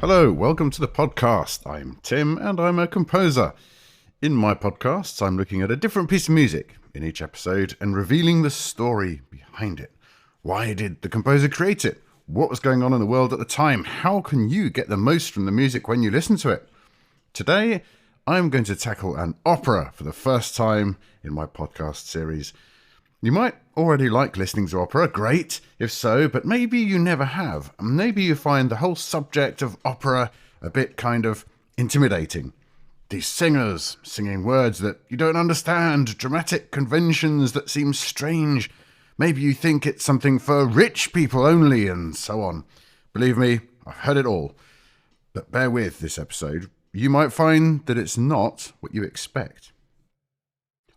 Hello, welcome to the podcast. I'm Tim and I'm a composer. In my podcasts, I'm looking at a different piece of music in each episode and revealing the story behind it. Why did the composer create it? What was going on in the world at the time? How can you get the most from the music when you listen to it? Today, I'm going to tackle an opera for the first time in my podcast series. You might already like listening to opera, great, if so, but maybe you never have. Maybe you find the whole subject of opera a bit kind of intimidating. These singers singing words that you don't understand, dramatic conventions that seem strange. Maybe you think it's something for rich people only, and so on. Believe me, I've heard it all. But bear with this episode. You might find that it's not what you expect.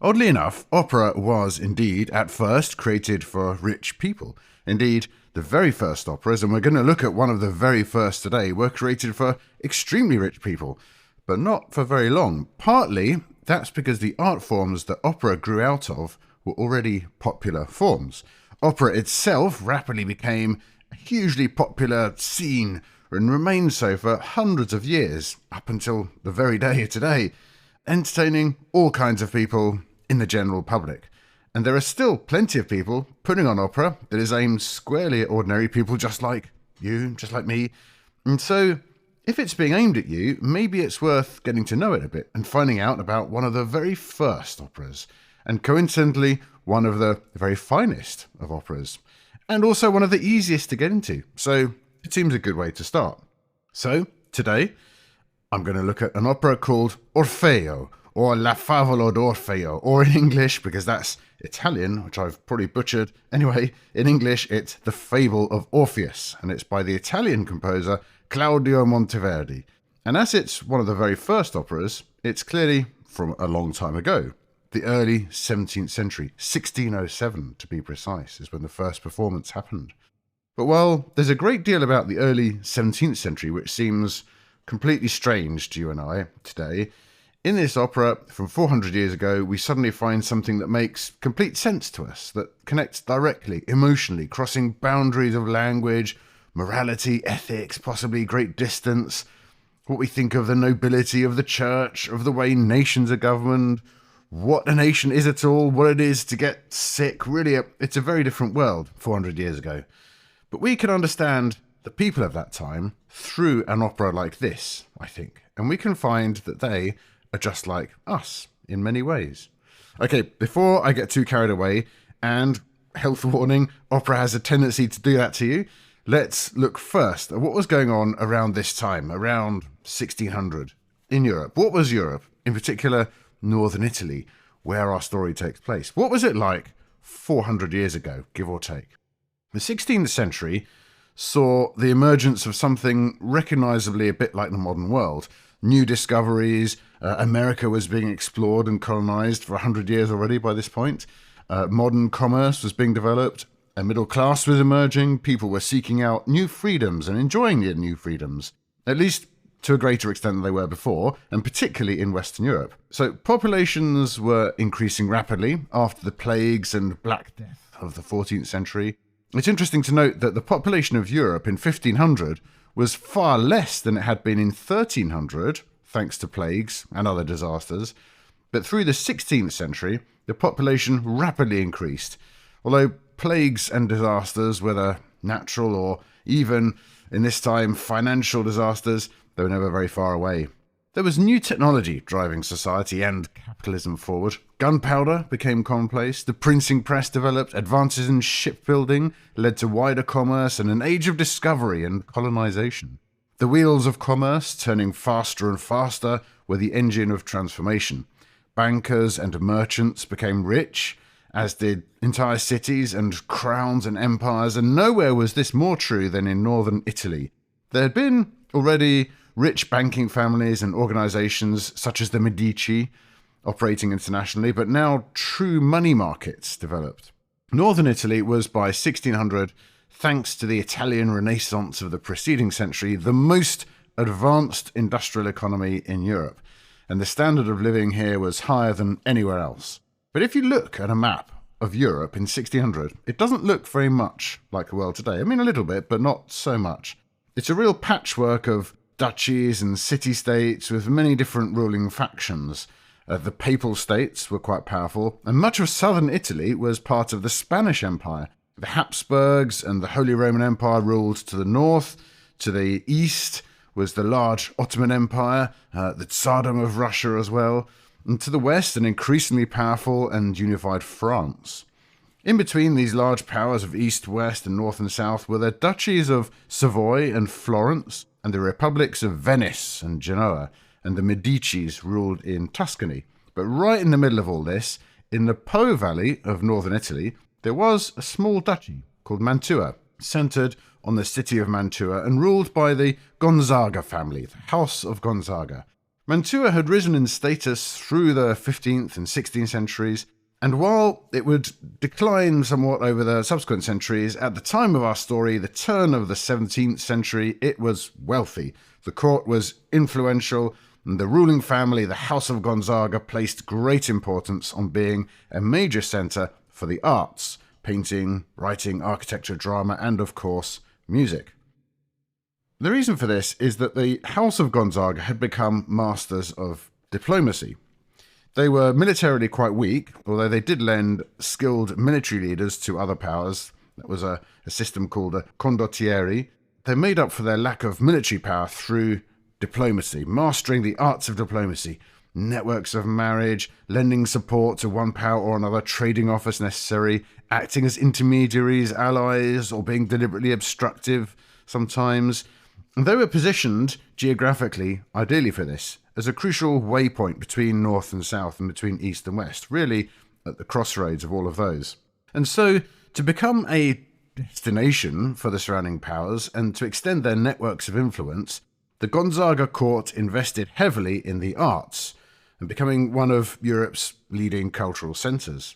Oddly enough, opera was indeed, at first, created for rich people. Indeed, the very first operas, and we're going to look at one of the very first today, were created for extremely rich people, but not for very long. Partly, that's because the art forms that opera grew out of were already popular forms. Opera itself rapidly became a hugely popular scene and remained so for hundreds of years, up until the very day of today, entertaining all kinds of people in the general public. And there are still plenty of people putting on opera that is aimed squarely at ordinary people just like you, just like me. And so, if it's being aimed at you, maybe it's worth getting to know it a bit and finding out about one of the very first operas, and coincidentally, one of the very finest of operas, and also one of the easiest to get into. So, it seems a good way to start. So, today, I'm going to look at an opera called Orfeo, or La Favola d'Orfeo, or in English, because that's Italian, which I've probably butchered. Anyway, in English, it's The Fable of Orpheus, and it's by the Italian composer Claudio Monteverdi. And as it's one of the very first operas, it's clearly from a long time ago. The early 17th century, 1607 to be precise, is when the first performance happened. But while there's a great deal about the early 17th century which seems completely strange to you and I today, in this opera from 400 years ago, we suddenly find something that makes complete sense to us, that connects directly, emotionally, crossing boundaries of language, morality, ethics, possibly great distance, what we think of the nobility of the church, of the way nations are governed, what a nation is at all, what it is to get sick. Really, it's a very different world 400 years ago. But we can understand the people of that time through an opera like this, I think, and we can find that they are just like us in many ways. Okay, before I get too carried away, and health warning, opera has a tendency to do that to you, let's look first at what was going on around this time, around 1600 in Europe. What was Europe, in particular northern Italy, where our story takes place? What was it like 400 years ago, give or take? The 16th century saw the emergence of something recognizably a bit like the modern world. New discoveries, America was being explored and colonized for 100 years already by this point. Modern commerce was being developed, a middle class was emerging, people were seeking out new freedoms and enjoying the new freedoms, at least to a greater extent than they were before, and particularly in Western Europe. So populations were increasing rapidly after the plagues and Black Death of the 14th century. It's interesting to note that the population of Europe in 1500 was far less than it had been in 1300, thanks to plagues and other disasters. But through the 16th century, the population rapidly increased. Although plagues and disasters, whether natural or even, in this time, financial disasters, they were never very far away. There was new technology driving society and capitalism forward. Gunpowder became commonplace, the printing press developed, advances in shipbuilding led to wider commerce and an age of discovery and colonization. The wheels of commerce, turning faster and faster, were the engine of transformation. Bankers and merchants became rich, as did entire cities and crowns and empires, and nowhere was this more true than in northern Italy. There had been already rich banking families and organizations such as the Medici operating internationally, but now true money markets developed. Northern Italy was by 1600, thanks to the Italian Renaissance of the preceding century, the most advanced industrial economy in Europe, and the standard of living here was higher than anywhere else. But if you look at a map of Europe in 1600, it doesn't look very much like the world today. I mean, a little bit, but not so much. It's a real patchwork of duchies and city-states with many different ruling factions. The Papal States were quite powerful, and much of southern Italy was part of the Spanish Empire. The Habsburgs and the Holy Roman Empire ruled to the north. To the east was the large Ottoman Empire, the Tsardom of Russia as well, and to the west an increasingly powerful and unified France. In between these large powers of east, west, and north and south were the duchies of Savoy and Florence, and the republics of Venice and Genoa, and the Medicis ruled in Tuscany. But right in the middle of all this, in the Po Valley of northern Italy, there was a small duchy called Mantua, centred on the city of Mantua and ruled by the Gonzaga family, the House of Gonzaga. Mantua had risen in status through the 15th and 16th centuries, and while it would decline somewhat over the subsequent centuries, at the time of our story, the turn of the 17th century, it was wealthy. The court was influential, and the ruling family, the House of Gonzaga, placed great importance on being a major centre for the arts, painting, writing, architecture, drama, and of course, music. The reason for this is that the House of Gonzaga had become masters of diplomacy. They were militarily quite weak, although they did lend skilled military leaders to other powers. That was a system called a condottieri. They made up for their lack of military power through diplomacy, mastering the arts of diplomacy, networks of marriage, lending support to one power or another, trading off as necessary, acting as intermediaries, allies, or being deliberately obstructive sometimes. And they were positioned geographically, ideally for this, as a crucial waypoint between north and south and between east and west, really at the crossroads of all of those. And so, to become a destination for the surrounding powers and to extend their networks of influence, the Gonzaga court invested heavily in the arts and becoming one of Europe's leading cultural centres.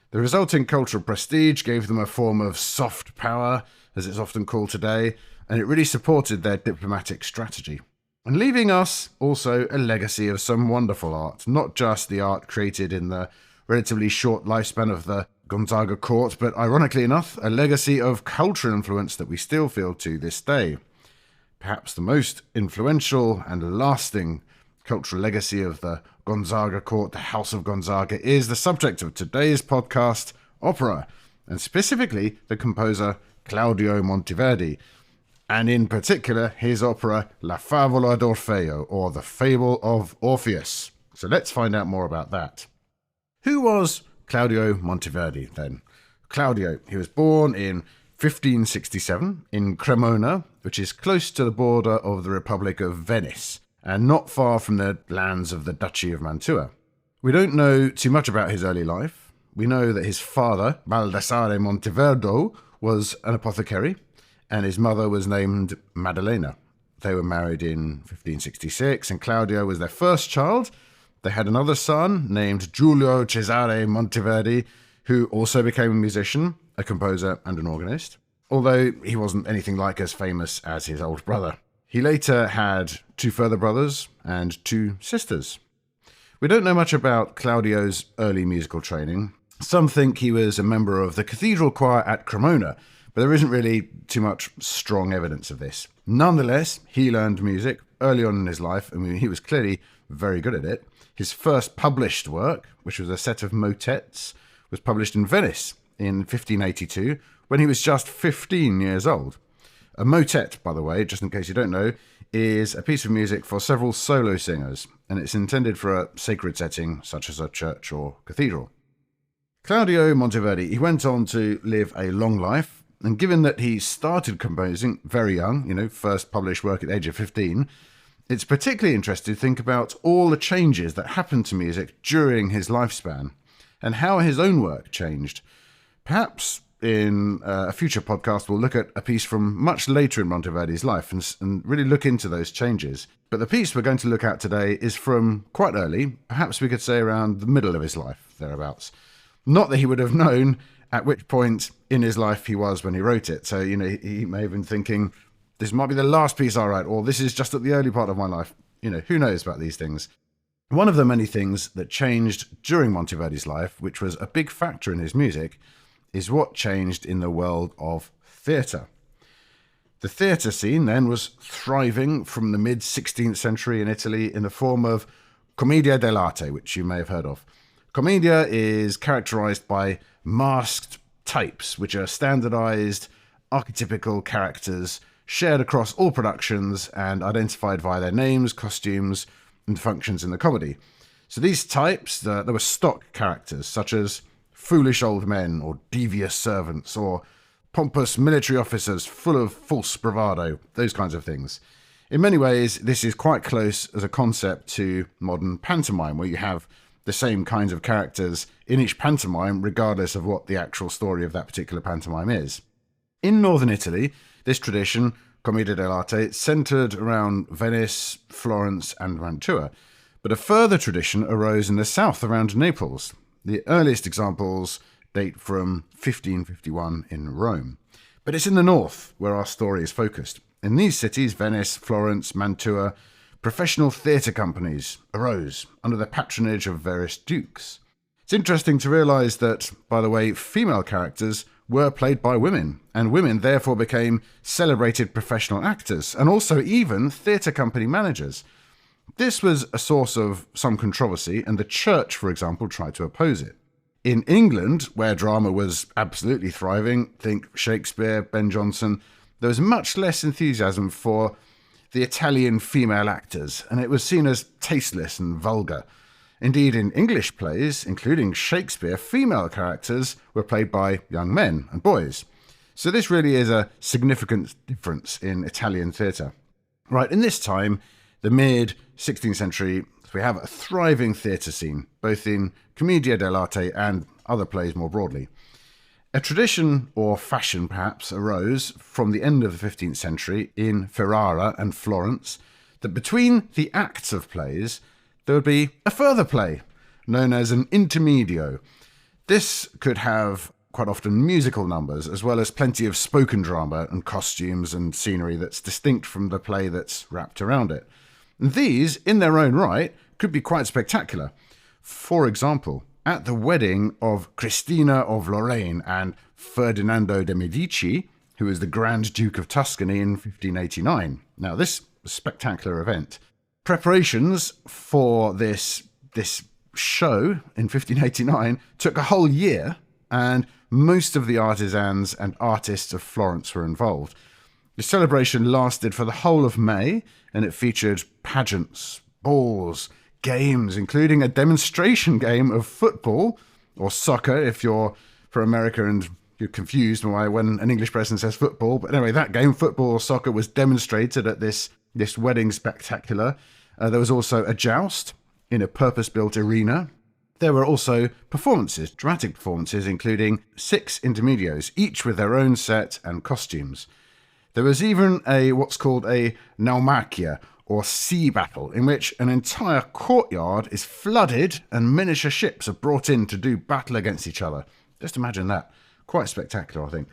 The resulting cultural prestige gave them a form of soft power, as it's often called today, and it really supported their diplomatic strategy. And leaving us also a legacy of some wonderful art, not just the art created in the relatively short lifespan of the Gonzaga court, but ironically enough, a legacy of cultural influence that we still feel to this day. Perhaps the most influential and lasting cultural legacy of the Gonzaga court, the House of Gonzaga, is the subject of today's podcast, opera, and specifically the composer Claudio Monteverdi, and in particular his opera La Favola d'Orfeo, or The Fable of Orpheus. So let's find out more about that. Who was Claudio Monteverdi then? Claudio, he was born in 1567 in Cremona, which is close to the border of the Republic of Venice, and not far from the lands of the Duchy of Mantua. We don't know too much about his early life. We know that his father, Baldassare Monteverdi, was an apothecary, and his mother was named Maddalena. They were married in 1566, and Claudio was their first child. They had another son named Giulio Cesare Monteverdi, who also became a musician, a composer, and an organist, although he wasn't anything like as famous as his older brother. He later had two further brothers and two sisters. We don't know much about Claudio's early musical training. Some think he was a member of the cathedral choir at Cremona, but there isn't really too much strong evidence of this. Nonetheless, he learned music early on in his life. I mean, he was clearly very good at it. His first published work, which was a set of motets, was published in Venice in 1582, when he was just 15 years old. A motet, by the way, just in case you don't know, is a piece of music for several solo singers, and it's intended for a sacred setting, such as a church or cathedral. Claudio Monteverdi, he went on to live a long life, and given that he started composing very young, first published work at the age of 15, it's particularly interesting to think about all the changes that happened to music during his lifespan, and how his own work changed. Perhaps in a future podcast we'll look at a piece from much later in Monteverdi's life and really look into those changes. But the piece we're going to look at today is from quite early, perhaps we could say around the middle of his life, thereabouts. Not that he would have known at which point in his life he was when he wrote it. So, he may have been thinking, this might be the last piece I write, or this is just at the early part of my life. Who knows about these things. One of the many things that changed during Monteverdi's life, which was a big factor in his music, is what changed in the world of theatre. The theatre scene then was thriving from the mid-16th century in Italy in the form of commedia dell'arte, which you may have heard of. Commedia is characterized by masked types, which are standardized, archetypical characters shared across all productions and identified via their names, costumes, and functions in the comedy. So these types, there were stock characters such as foolish old men or devious servants or pompous military officers full of false bravado, those kinds of things. In many ways, this is quite close as a concept to modern pantomime, where you have the same kinds of characters in each pantomime, regardless of what the actual story of that particular pantomime is. In northern Italy, this tradition, commedia dell'arte, centered around Venice, Florence, and Mantua. But a further tradition arose in the south around Naples. The earliest examples date from 1551 in Rome. But it's in the north where our story is focused. In these cities, Venice, Florence, Mantua, professional theatre companies arose under the patronage of various dukes. It's interesting to realise that, by the way, female characters were played by women, and women therefore became celebrated professional actors, and also even theatre company managers. This was a source of some controversy, and the church, for example, tried to oppose it. In England, where drama was absolutely thriving, think Shakespeare, Ben Jonson, there was much less enthusiasm for the Italian female actors, and it was seen as tasteless and vulgar. Indeed, in English plays, including Shakespeare, female characters were played by young men and boys. So this really is a significant difference in Italian theatre. Right, in this time, the mid-16th century, we have a thriving theatre scene, both in commedia dell'arte and other plays more broadly. A tradition, or fashion perhaps, arose from the end of the 15th century in Ferrara and Florence, that between the acts of plays, there would be a further play, known as an intermedio. This could have quite often musical numbers, as well as plenty of spoken drama and costumes and scenery that's distinct from the play that's wrapped around it. And these, in their own right, could be quite spectacular. For example, at the wedding of Cristina of Lorraine and Ferdinando de' Medici, who was the Grand Duke of Tuscany in 1589. Now, this was a spectacular event. Preparations for this show in 1589 took a whole year, and most of the artisans and artists of Florence were involved. The celebration lasted for the whole of May, and it featured pageants, balls, games, including a demonstration game of football, or soccer if you're from America and you're confused when an English person says football. But anyway, that game, football or soccer, was demonstrated at this wedding spectacular. There was also a joust in a purpose-built arena. There were also performances, dramatic performances, including 6 intermedios, each with their own set and costumes. There was even what's called a naumachia, or sea battle, in which an entire courtyard is flooded and miniature ships are brought in to do battle against each other. Just imagine that. Quite spectacular, I think.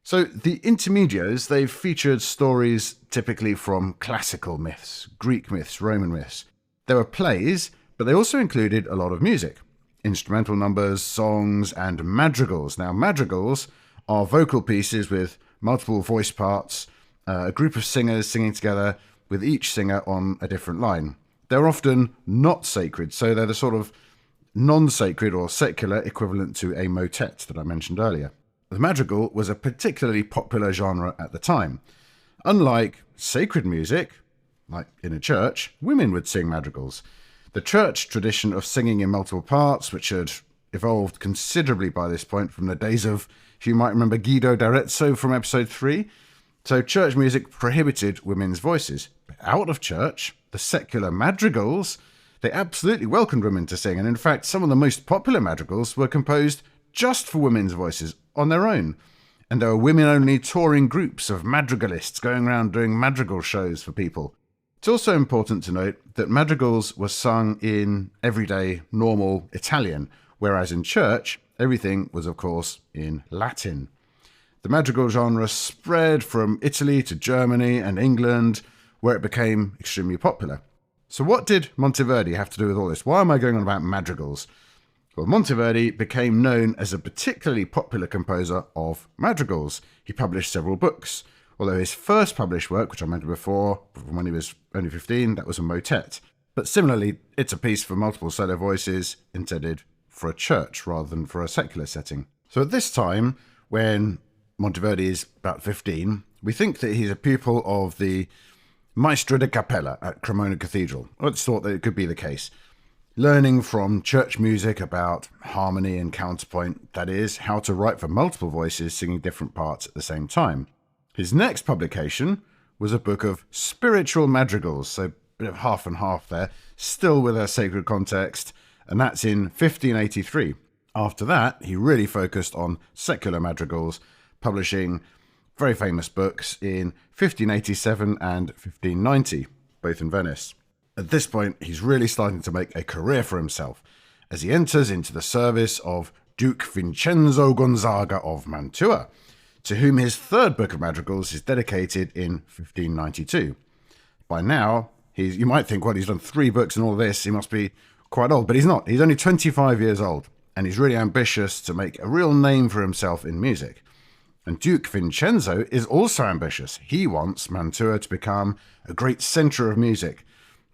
So the intermedios, they've featured stories typically from classical myths, Greek myths, Roman myths. There were plays, but they also included a lot of music, instrumental numbers, songs, and madrigals. Now, madrigals are vocal pieces with multiple voice parts, a group of singers singing together with each singer on a different line. They're often not sacred, so they're the sort of non-sacred or secular equivalent to a motet that I mentioned earlier. The madrigal was a particularly popular genre at the time. Unlike sacred music, like in a church, women would sing madrigals. The church tradition of singing in multiple parts, which had evolved considerably by this point from the days of, you might remember, Guido d'Arezzo from episode 3. So church music prohibited women's voices. But out of church, the secular madrigals, they absolutely welcomed women to sing. And in fact, some of the most popular madrigals were composed just for women's voices on their own. And there were women-only touring groups of madrigalists going around doing madrigal shows for people. It's also important to note that madrigals were sung in everyday, normal Italian, whereas in church, everything was, of course, in Latin. The madrigal genre spread from Italy to Germany and England, where it became extremely popular. So what did Monteverdi have to do with all this? Why am I going on about madrigals? Well, Monteverdi became known as a particularly popular composer of madrigals. He published several books, although his first published work, which I mentioned before, from when he was only 15, that was a motet. But similarly, it's a piece for multiple solo voices intended for a church rather than for a secular setting. So at this time, when Monteverdi is about 15, we think that he's a pupil of the Maestro di Cappella at Cremona Cathedral. Let's thought that it could be the case. Learning from church music about harmony and counterpoint, that is, how to write for multiple voices singing different parts at the same time. His next publication was a book of spiritual madrigals, so a bit of half and half there, still with a sacred context, and that's in 1583. After that, he really focused on secular madrigals, publishing very famous books in 1587 and 1590, both in Venice. At this point, he's really starting to make a career for himself as he enters into the service of Duke Vincenzo Gonzaga of Mantua, to whom his third book of madrigals is dedicated in 1592. By now, you might think, well, he's done 3 books and all this, he must be quite old, but he's not. He's only 25 years old, and he's really ambitious to make a real name for himself in music. And Duke Vincenzo is also ambitious. He wants Mantua to become a great centre of music,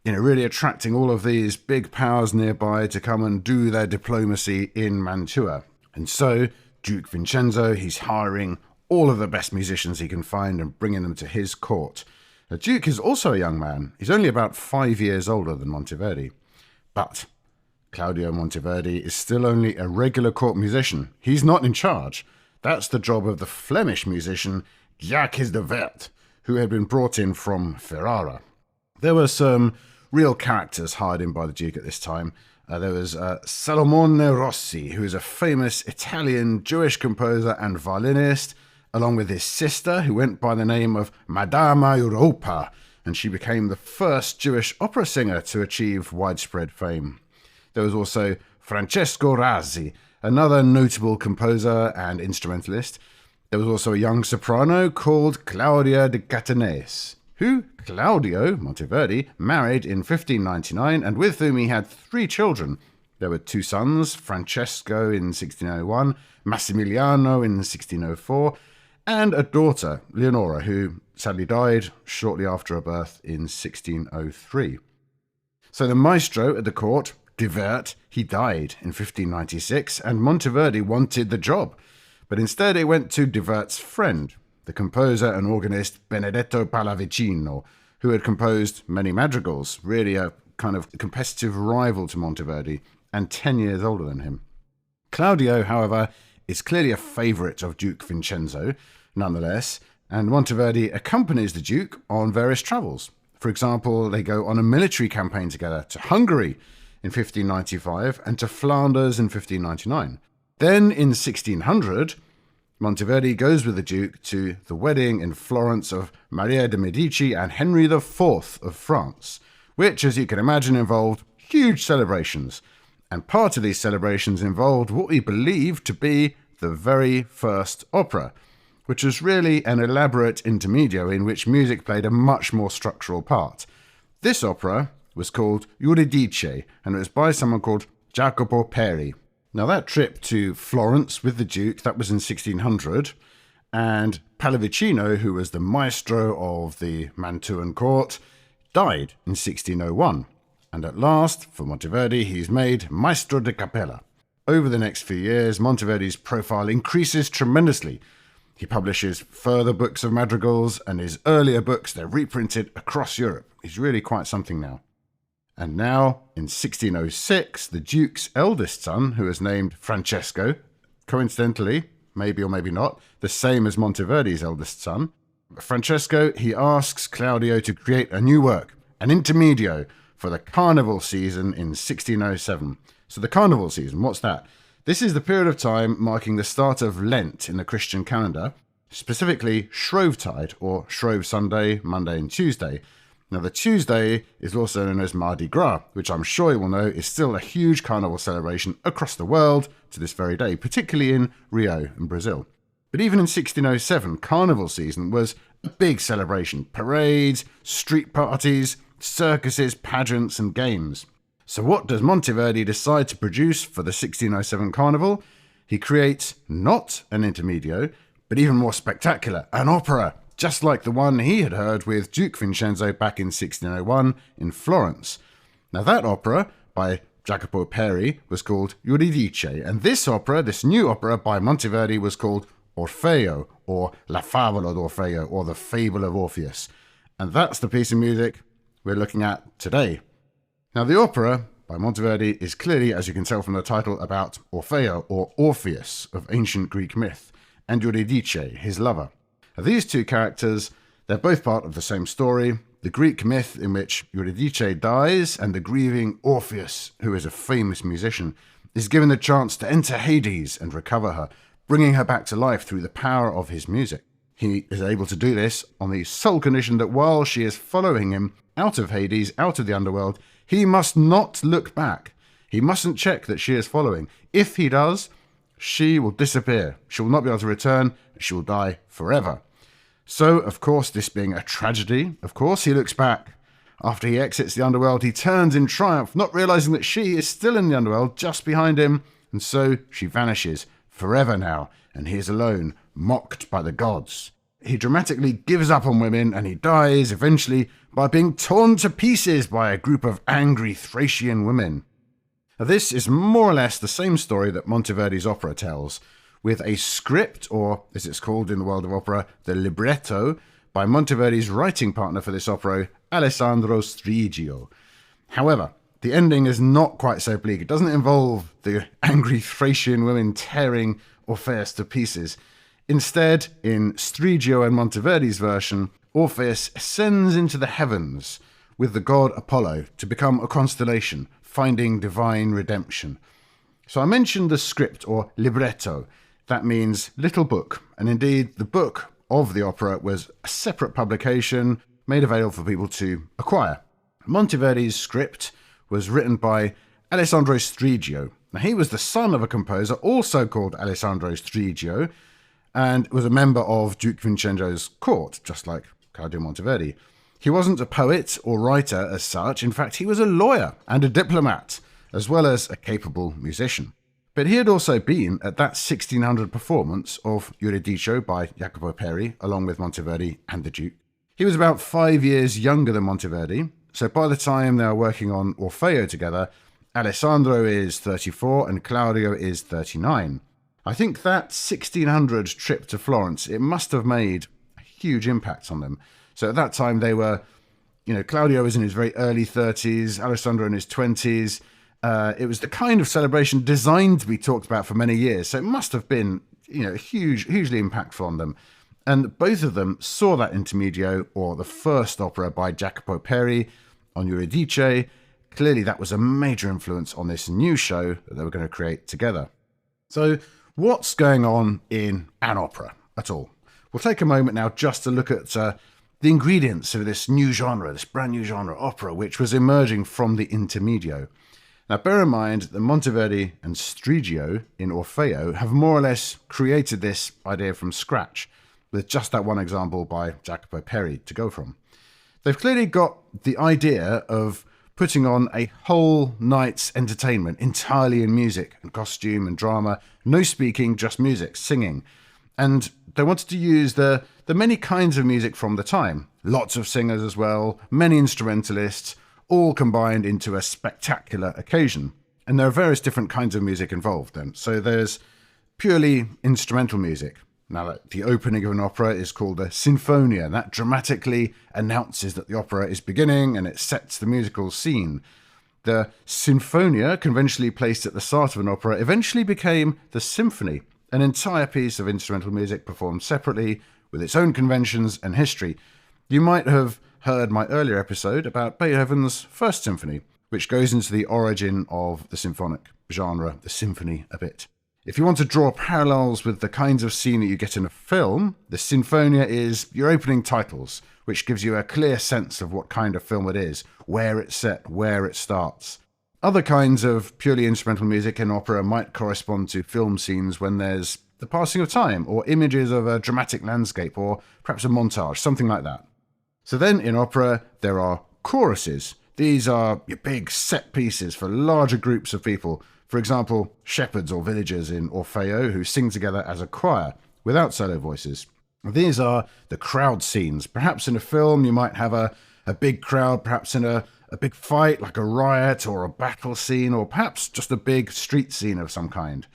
really attracting all of these big powers nearby to come and do their diplomacy in Mantua. And so, Duke Vincenzo, he's hiring all of the best musicians he can find and bringing them to his court. The Duke is also a young man. He's only about 5 years older than Monteverdi. But Claudio Monteverdi is still only a regular court musician. He's not in charge. That's the job of the Flemish musician Jacques de Wert, who had been brought in from Ferrara. There were some real characters hired in by the Duke at this time. There was Salomone Rossi, who is a famous Italian Jewish composer and violinist, along with his sister, who went by the name of Madama Europa, and she became the first Jewish opera singer to achieve widespread fame. There was also Francesco Razzi, another notable composer and instrumentalist. There was also a young soprano called Claudia de Catanese, who Claudio Monteverdi married in 1599 and with whom he had 3 children. There were 2 sons, Francesco in 1601, Massimiliano in 1604, and a daughter, Leonora, who sadly died shortly after her birth in 1603. So the maestro at the court, de Wert, he died in 1596, and Monteverdi wanted the job, but instead it went to de Wert's friend, the composer and organist Benedetto Pallavicino, who had composed many madrigals, really a kind of competitive rival to Monteverdi, and 10 years older than him. Claudio, however, is clearly a favourite of Duke Vincenzo, nonetheless, and Monteverdi accompanies the Duke on various travels. For example, they go on a military campaign together to Hungary in 1595 and to Flanders in 1599. Then, in 1600, Monteverdi goes with the Duke to the wedding in Florence of Maria de' Medici and Henry IV of France, which, as you can imagine, involved huge celebrations. And part of these celebrations involved what we believe to be the very first opera, which was really an elaborate intermedio in which music played a much more structural part. This opera was called Euridice, and it was by someone called Jacopo Peri. Now that trip to Florence with the Duke, that was in 1600, and Pallavicino, who was the maestro of the Mantuan court, died in 1601. And at last, for Monteverdi, he's made Maestro di Cappella. Over the next few years, Monteverdi's profile increases tremendously. He publishes further books of madrigals, and his earlier books, they're reprinted across Europe. He's really quite something now. And now, in 1606, the Duke's eldest son, who is named Francesco, coincidentally, maybe or maybe not, the same as Monteverdi's eldest son, Francesco, he asks Claudio to create a new work, an intermedio, for the carnival season in 1607. So the carnival season, what's that? This is the period of time marking the start of Lent in the Christian calendar, specifically Shrovetide, or Shrove Sunday, Monday and Tuesday. Now the Tuesday is also known as Mardi Gras, which I'm sure you will know is still a huge carnival celebration across the world to this very day, particularly in Rio in Brazil. But even in 1607, carnival season was a big celebration. Parades, street parties, circuses, pageants, and games. So what does Monteverdi decide to produce for the 1607 Carnival? He creates not an intermedio, but even more spectacular, an opera, just like the one he had heard with Duke Vincenzo back in 1601 in Florence. Now that opera, by Jacopo Peri, was called Euridice, and this new opera by Monteverdi, was called Orfeo, or La Favola d'Orfeo, or The Fable of Orpheus. And that's the piece of music we're looking at today. Now the opera by Monteverdi is clearly, as you can tell from the title, about Orfeo, or Orpheus, of ancient Greek myth, and Euridice, his lover. Now, these two characters, they're both part of the same story, the Greek myth in which Euridice dies and the grieving Orpheus, who is a famous musician, is given the chance to enter Hades and recover her, bringing her back to life through the power of his music. He is able to do this on the sole condition that while she is following him out of Hades, out of the underworld, he must not look back. He mustn't check that she is following. If he does, she will disappear. She will not be able to return. She will die forever. So, of course, this being a tragedy, of course, he looks back. After he exits the underworld, he turns in triumph, not realizing that she is still in the underworld just behind him, and so she vanishes forever now, and he is alone, mocked by the gods. He dramatically gives up on women, and he dies eventually by being torn to pieces by a group of angry Thracian women. Now, this is more or less the same story that Monteverdi's opera tells, with a script, or as it's called in the world of opera, the libretto, by Monteverdi's writing partner for this opera, Alessandro Striggio. However, the ending is not quite so bleak. It doesn't involve the angry Thracian women tearing Orpheus to pieces. Instead, in Striggio and Monteverdi's version, Orpheus ascends into the heavens with the god Apollo to become a constellation, finding divine redemption. So I mentioned the script, or libretto. That means little book, and indeed the book of the opera was a separate publication made available for people to acquire. Monteverdi's script was written by Alessandro Striggio. Now, he was the son of a composer also called Alessandro Striggio, and was a member of Duke Vincenzo's court, just like Claudio Monteverdi. He wasn't a poet or writer as such. In fact, he was a lawyer and a diplomat, as well as a capable musician. But he had also been at that 1600 performance of Euridice by Jacopo Peri, along with Monteverdi and the Duke. He was about 5 years younger than Monteverdi, so by the time they are working on Orfeo together, Alessandro is 34 and Claudio is 39. I think that 1600 trip to Florence, it must have made a huge impact on them. So at that time they were, Claudio was in his very early 30s, Alessandro in his 20s. It was the kind of celebration designed to be talked about for many years. So it must have been, hugely impactful on them. And both of them saw that intermedio, or the first opera by Jacopo Peri on Euridice. Clearly that was a major influence on this new show that they were going to create together. So what's going on in an opera at all? We'll take a moment now just to look at the ingredients of this new genre, this brand new genre, opera, which was emerging from the intermedio. Now, bear in mind that Monteverdi and Striggio in Orfeo have more or less created this idea from scratch, with just that one example by Jacopo Peri to go from. They've clearly got the idea of putting on a whole night's entertainment entirely in music and costume and drama, no speaking, just music, singing. And they wanted to use the many kinds of music from the time, lots of singers as well, many instrumentalists, all combined into a spectacular occasion. And there are various different kinds of music involved then. So there's purely instrumental music. Now, the opening of an opera is called a sinfonia. That dramatically announces that the opera is beginning and it sets the musical scene. The sinfonia, conventionally placed at the start of an opera, eventually became the symphony, an entire piece of instrumental music performed separately with its own conventions and history. You might have heard my earlier episode about Beethoven's First Symphony, which goes into the origin of the symphonic genre, the symphony, a bit. If you want to draw parallels with the kinds of scene that you get in a film, the Sinfonia is your opening titles, which gives you a clear sense of what kind of film it is, where it's set, where it starts. Other kinds of purely instrumental music in opera might correspond to film scenes when there's the passing of time, or images of a dramatic landscape, or perhaps a montage, something like that. So then in opera, there are choruses. These are your big set pieces for larger groups of people. For example, shepherds or villagers in Orfeo who sing together as a choir without solo voices. These are the crowd scenes. Perhaps in a film you might have a big crowd, perhaps in a big fight like a riot or a battle scene, or perhaps just a big street scene of some kind.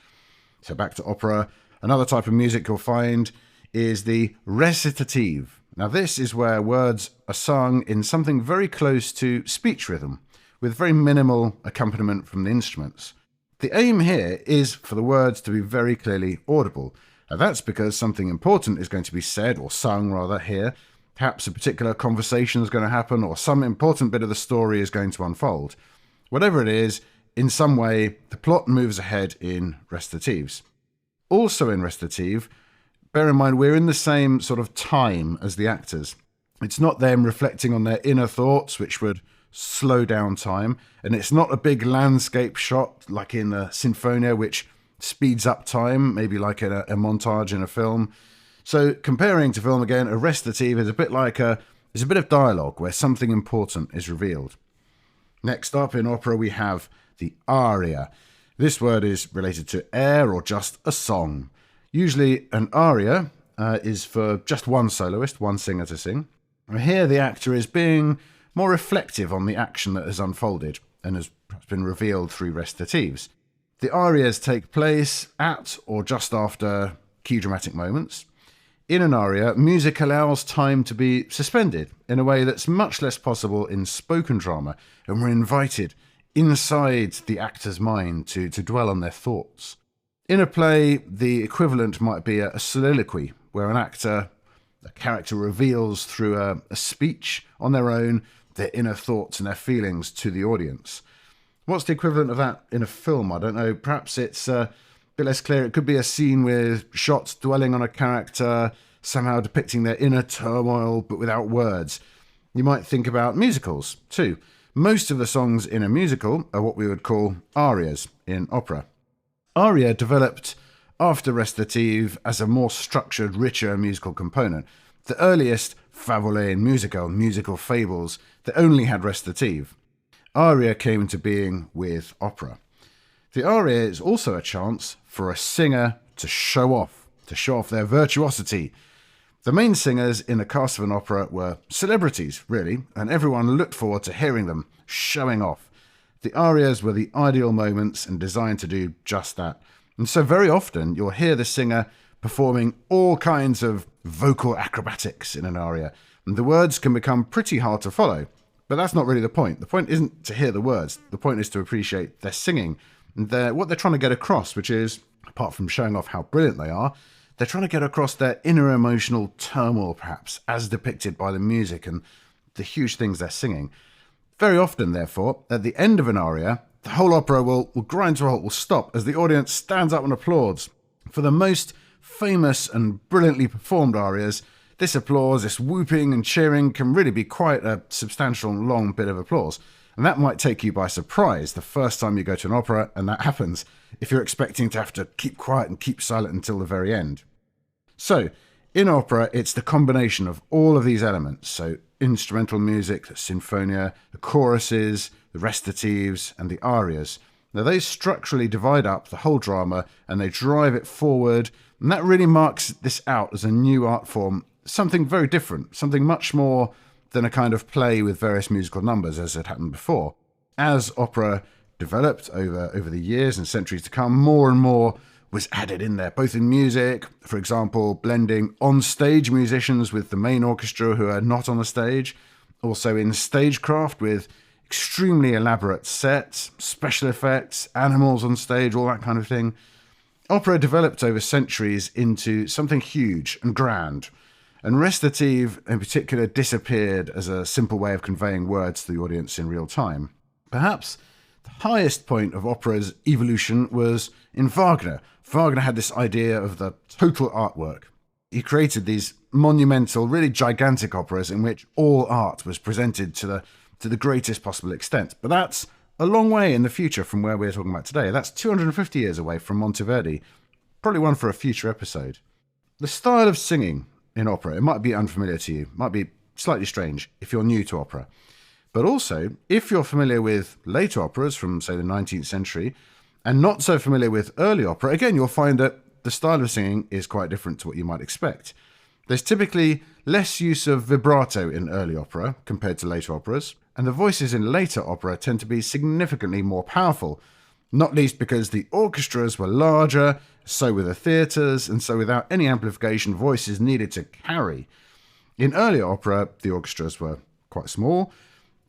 So back to opera. Another type of music you'll find is the recitative. Now this is where words are sung in something very close to speech rhythm, with very minimal accompaniment from the instruments. The aim here is for the words to be very clearly audible. Now that's because something important is going to be said, or sung rather, here. Perhaps a particular conversation is going to happen, or some important bit of the story is going to unfold. Whatever it is, in some way, the plot moves ahead in recitatives. Also in recitative, bear in mind we're in the same sort of time as the actors. It's not them reflecting on their inner thoughts, which would slow down time, and it's not a big landscape shot like in a sinfonia, which speeds up time, maybe like a montage in a film. So comparing to film again, a recitative is a bit like a bit of dialogue where something important is revealed. Next up in opera we have the aria. This word is related to air or just a song. Usually an aria is for just one soloist, one singer to sing. Here the actor is being more reflective on the action that has unfolded and has been revealed through recitatives. The arias take place at or just after key dramatic moments. In an aria, music allows time to be suspended in a way that's much less possible in spoken drama, and we're invited inside the actor's mind to dwell on their thoughts. In a play, the equivalent might be a soliloquy, where a character reveals through a speech on their own their inner thoughts and their feelings to the audience. What's the equivalent of that in a film? I don't know. Perhaps it's a bit less clear. It could be a scene with shots dwelling on a character, somehow depicting their inner turmoil, but without words. You might think about musicals, too. Most of the songs in a musical are what we would call arias in opera. Aria developed after recitative as a more structured, richer musical component. The earliest favole in musical fables, that only had recitative. Aria came into being with opera. The aria is also a chance for a singer to show off their virtuosity. The main singers in the cast of an opera were celebrities, really, and everyone looked forward to hearing them showing off. The arias were the ideal moments and designed to do just that. And so very often you'll hear the singer performing all kinds of vocal acrobatics in an aria, and the words can become pretty hard to follow. But that's not really the point. The point isn't to hear the words. The point is to appreciate their singing and what they're trying to get across, which is, apart from showing off how brilliant they are, they're trying to get across their inner emotional turmoil, perhaps, as depicted by the music and the huge things they're singing. Very often, therefore, at the end of an aria, the whole opera will grind to a halt, will stop as the audience stands up and applauds. For the most famous and brilliantly performed arias, this applause, this whooping and cheering can really be quite a substantial and long bit of applause. And that might take you by surprise the first time you go to an opera and that happens, if you're expecting to have to keep quiet and keep silent until the very end. So, in opera, it's the combination of all of these elements. So, instrumental music, the sinfonia, the choruses, the recitatives, and the arias. Now, they structurally divide up the whole drama and they drive it forward. And that really marks this out as a new art form, something very different, something much more than a kind of play with various musical numbers as had happened before. As opera developed over the years and centuries to come, more and more was added in there, both in music, for example, blending on-stage musicians with the main orchestra who are not on the stage, also in stagecraft with extremely elaborate sets, special effects, animals on stage, all that kind of thing. Opera developed over centuries into something huge and grand, and recitative in particular disappeared as a simple way of conveying words to the audience in real time. Perhaps the highest point of opera's evolution was in Wagner. Wagner had this idea of the total artwork. He created these monumental, really gigantic operas in which all art was presented to the greatest possible extent. But that's a long way in the future from where we're talking about today. That's 250 years away from Monteverdi. Probably one for a future episode. The style of singing in opera, it might be unfamiliar to you, might be slightly strange if you're new to opera. But also, if you're familiar with later operas from, say, the 19th century, and not so familiar with early opera, again, you'll find that the style of singing is quite different to what you might expect. There's typically less use of vibrato in early opera compared to later operas, and the voices in later opera tend to be significantly more powerful, not least because the orchestras were larger, so were the theatres, and so without any amplification, voices needed to carry. In early opera, the orchestras were quite small,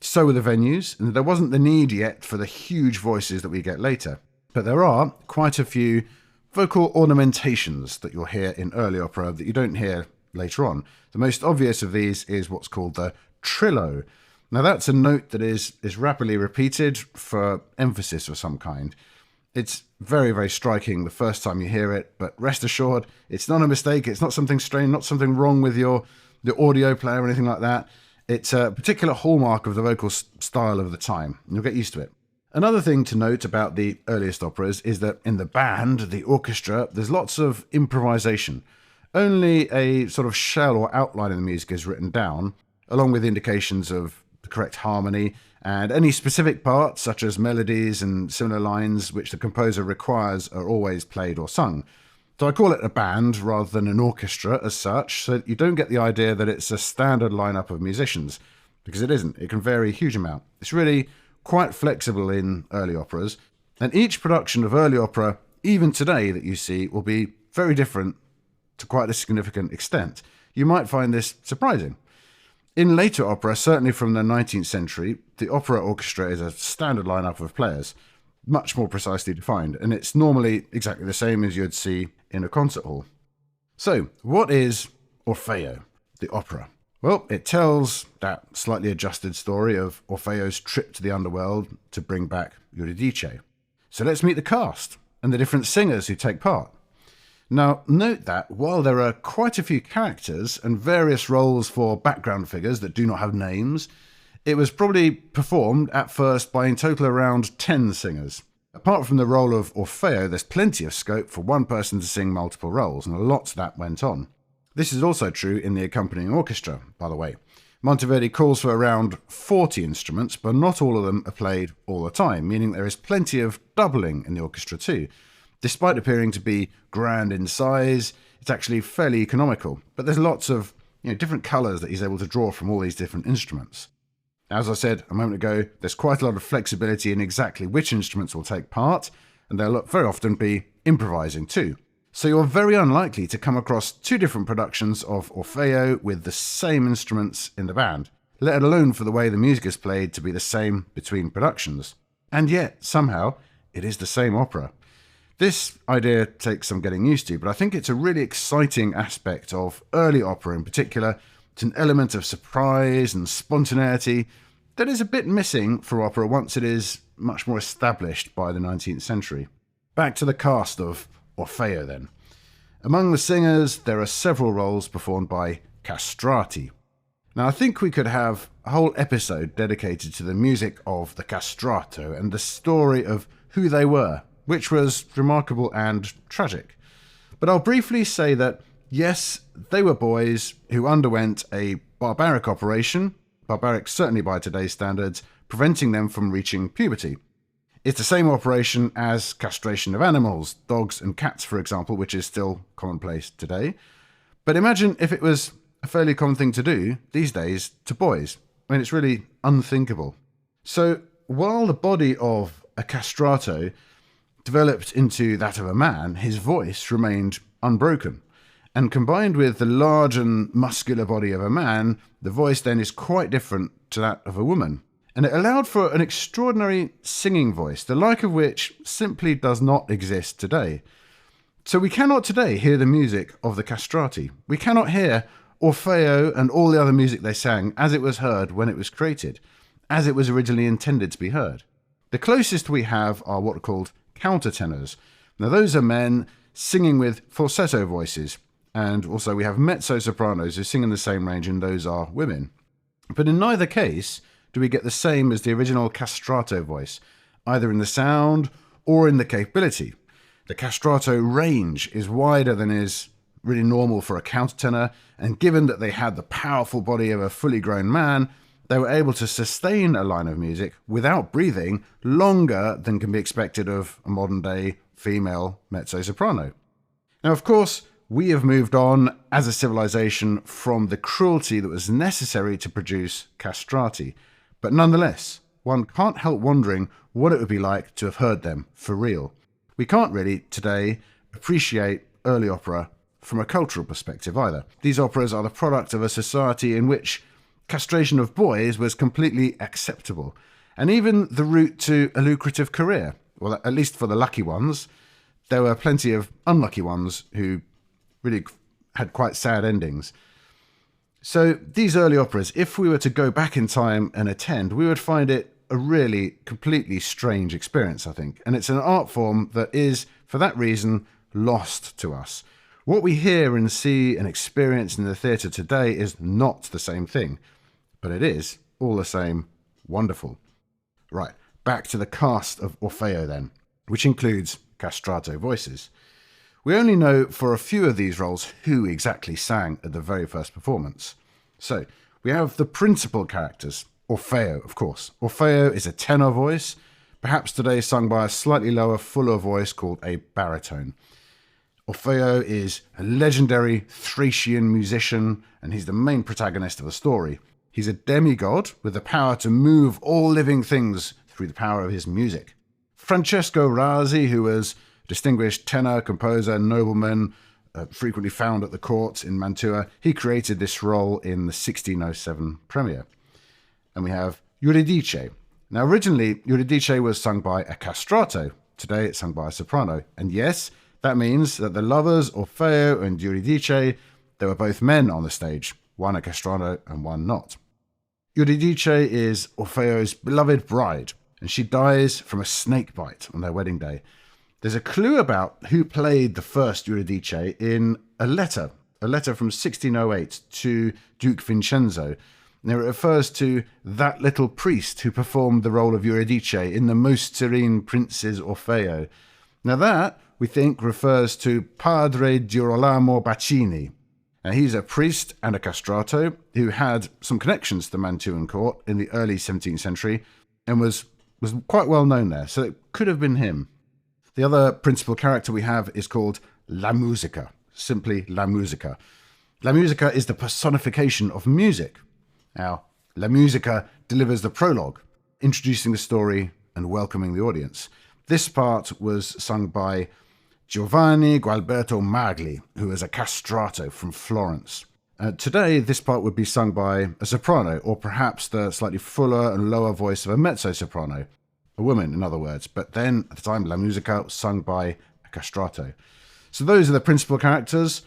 so were the venues, and there wasn't the need yet for the huge voices that we get later. But there are quite a few vocal ornamentations that you'll hear in early opera that you don't hear later on. The most obvious of these is what's called the trillo. Now that's a note that is rapidly repeated for emphasis of some kind. It's very, very striking the first time you hear it, but rest assured, it's not a mistake, it's not something strange, not something wrong with the audio player or anything like that. It's a particular hallmark of the vocal style of the time. You'll get used to it. Another thing to note about the earliest operas is that in the band, the orchestra, there's lots of improvisation. Only a sort of shell or outline of the music is written down, along with indications of the correct harmony and any specific parts, such as melodies and similar lines, which the composer requires are always played or sung. So I call it a band rather than an orchestra as such, so that you don't get the idea that it's a standard lineup of musicians, because it isn't. It can vary a huge amount. It's really quite flexible in early operas, and each production of early opera, even today, that you see will be very different to quite a significant extent. You might find this surprising. In later opera, certainly from the 19th century, the opera orchestra is a standard lineup of players, much more precisely defined, and it's normally exactly the same as you'd see in a concert hall. So, what is Orfeo, the opera? Well, it tells that slightly adjusted story of Orfeo's trip to the underworld to bring back Eurydice. So let's meet the cast and the different singers who take part. Now, note that while there are quite a few characters and various roles for background figures that do not have names, it was probably performed at first by in total around 10 singers. Apart from the role of Orfeo, there's plenty of scope for one person to sing multiple roles, and a lot that went on. This is also true in the accompanying orchestra, by the way. Monteverdi calls for around 40 instruments, but not all of them are played all the time, meaning there is plenty of doubling in the orchestra too. Despite appearing to be grand in size, it's actually fairly economical, but there's lots of different colours that he's able to draw from all these different instruments. As I said a moment ago, there's quite a lot of flexibility in exactly which instruments will take part, and they'll very often be improvising too. So you're very unlikely to come across two different productions of Orfeo with the same instruments in the band, let alone for the way the music is played to be the same between productions. And yet, somehow, it is the same opera. This idea takes some getting used to, but I think it's a really exciting aspect of early opera in particular. It's an element of surprise and spontaneity that is a bit missing for opera once it is much more established by the 19th century. Back to the cast of Orfeo then. Among the singers, there are several roles performed by castrati. Now I think we could have a whole episode dedicated to the music of the castrato and the story of who they were, which was remarkable and tragic. But I'll briefly say that, yes, they were boys who underwent a barbaric operation, barbaric certainly by today's standards, preventing them from reaching puberty. It's the same operation as castration of animals, dogs and cats, for example, which is still commonplace today. But imagine if it was a fairly common thing to do these days to boys. I mean, it's really unthinkable. So while the body of a castrato developed into that of a man, his voice remained unbroken. And combined with the large and muscular body of a man, the voice then is quite different to that of a woman. And it allowed for an extraordinary singing voice, the like of which simply does not exist today. So we cannot today hear the music of the castrati. We cannot hear Orfeo and all the other music they sang as it was heard when it was created, as it was originally intended to be heard. The closest we have are what are called countertenors. Now those are men singing with falsetto voices, and also we have mezzo-sopranos who sing in the same range, and those are women. But in neither case do we get the same as the original castrato voice, either in the sound or in the capability. The castrato range is wider than is really normal for a countertenor, and given that they had the powerful body of a fully grown man, They were able to sustain a line of music without breathing longer than can be expected of a modern-day female mezzo-soprano. Now, of course, we have moved on as a civilization from the cruelty that was necessary to produce castrati, but nonetheless, one can't help wondering what it would be like to have heard them for real. We can't really, today, appreciate early opera from a cultural perspective either. These operas are the product of a society in which castration of boys was completely acceptable, and even the route to a lucrative career. Well, at least for the lucky ones. There were plenty of unlucky ones who really had quite sad endings. So these early operas, if we were to go back in time and attend, we would find it a really completely strange experience, I think. And it's an art form that is, for that reason, lost to us. What we hear and see and experience in the theatre today is not the same thing, but it is, all the same, wonderful. Right, back to the cast of Orfeo then, which includes castrato voices. We only know for a few of these roles who exactly sang at the very first performance. So, we have the principal characters. Orfeo, of course. Orfeo is a tenor voice, perhaps today sung by a slightly lower, fuller voice called a baritone. Orfeo is a legendary Thracian musician, and he's the main protagonist of the story. He's a demigod with the power to move all living things through the power of his music. Francesco Rasi, who was distinguished tenor, composer, nobleman, frequently found at the court in Mantua, he created this role in the 1607 premiere. And we have Eurydice. Now, originally, Eurydice was sung by a castrato. Today, it's sung by a soprano. And yes, that means that the lovers, Orfeo and Eurydice, they were both men on the stage, one a castrato and one not. Eurydice is Orfeo's beloved bride, and she dies from a snake bite on their wedding day. There's a clue about who played the first Eurydice in a letter from 1608 to Duke Vincenzo. Now, it refers to that little priest who performed the role of Eurydice in The Most Serene Prince's Orfeo. Now that, we think, refers to Padre Girolamo Bacini. Now, he's a priest and a castrato who had some connections to the Mantuan court in the early 17th century and was quite well known there, so it could have been him. The other principal character we have is called La Musica, simply La Musica. La Musica is the personification of music. Now, La Musica delivers the prologue, introducing the story and welcoming the audience. This part was sung by Giovanni Gualberto Magli, who is a castrato from Florence. Today, this part would be sung by a soprano, or perhaps the slightly fuller and lower voice of a mezzo-soprano. A woman, in other words. But then, at the time, La Musica was sung by a castrato. So those are the principal characters: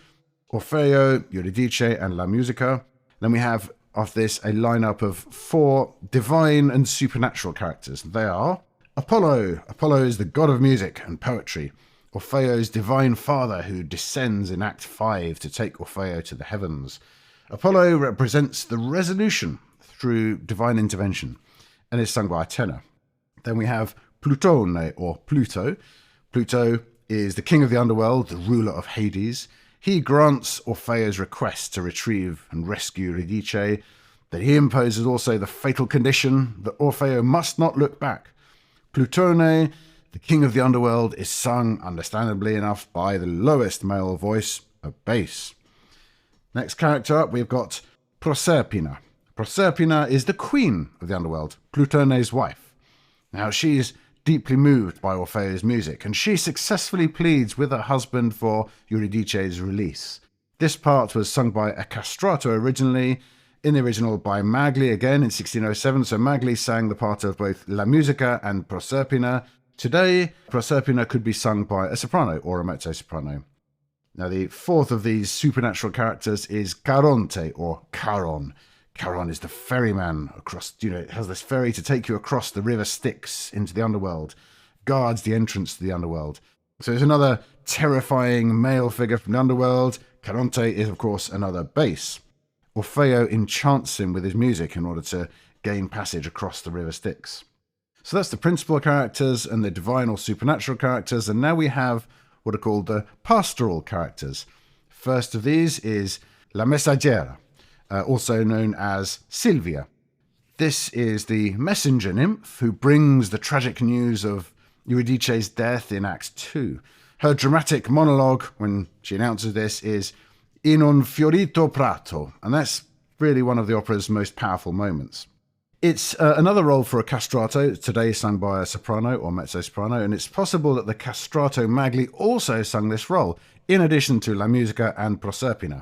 Orfeo, Eurydice, and La Musica. Then we have, after this, a lineup of 4 divine and supernatural characters. They are Apollo. Apollo is the god of music and poetry. Orfeo's divine father, who descends in Act 5 to take Orfeo to the heavens. Apollo represents the resolution through divine intervention and is sung by a tenor. Then we have Plutone, or Pluto. Pluto is the king of the underworld, the ruler of Hades. He grants Orfeo's request to retrieve and rescue Eurydice, but he imposes also the fatal condition that Orfeo must not look back. Plutone, the king of the underworld, is sung, understandably enough, by the lowest male voice, a bass. Next character up, we've got Proserpina. Proserpina is the queen of the underworld, Plutone's wife. Now, she's deeply moved by Orfeo's music, and she successfully pleads with her husband for Eurydice's release. This part was sung by a castrato originally, in the original by Magli again in 1607, so Magli sang the part of both La Musica and Proserpina. Today, Proserpina could be sung by a soprano or a mezzo-soprano. Now, the fourth of these supernatural characters is Caronte, or Charon. Charon is the ferryman across, it has this ferry to take you across the river Styx into the underworld, guards the entrance to the underworld. So there's another terrifying male figure from the underworld. Caronte is, of course, another bass. Orfeo enchants him with his music in order to gain passage across the river Styx. So that's the principal characters and the divine or supernatural characters, and now we have what are called the pastoral characters. First of these is La Messaggera, also known as Silvia. This is the messenger nymph who brings the tragic news of Eurydice's death in Act 2. Her dramatic monologue, when she announces this, is "In un fiorito prato," and that's really one of the opera's most powerful moments. It's another role for a castrato, today sung by a soprano or mezzo-soprano, and it's possible that the castrato Magli also sung this role, in addition to La Musica and Proserpina.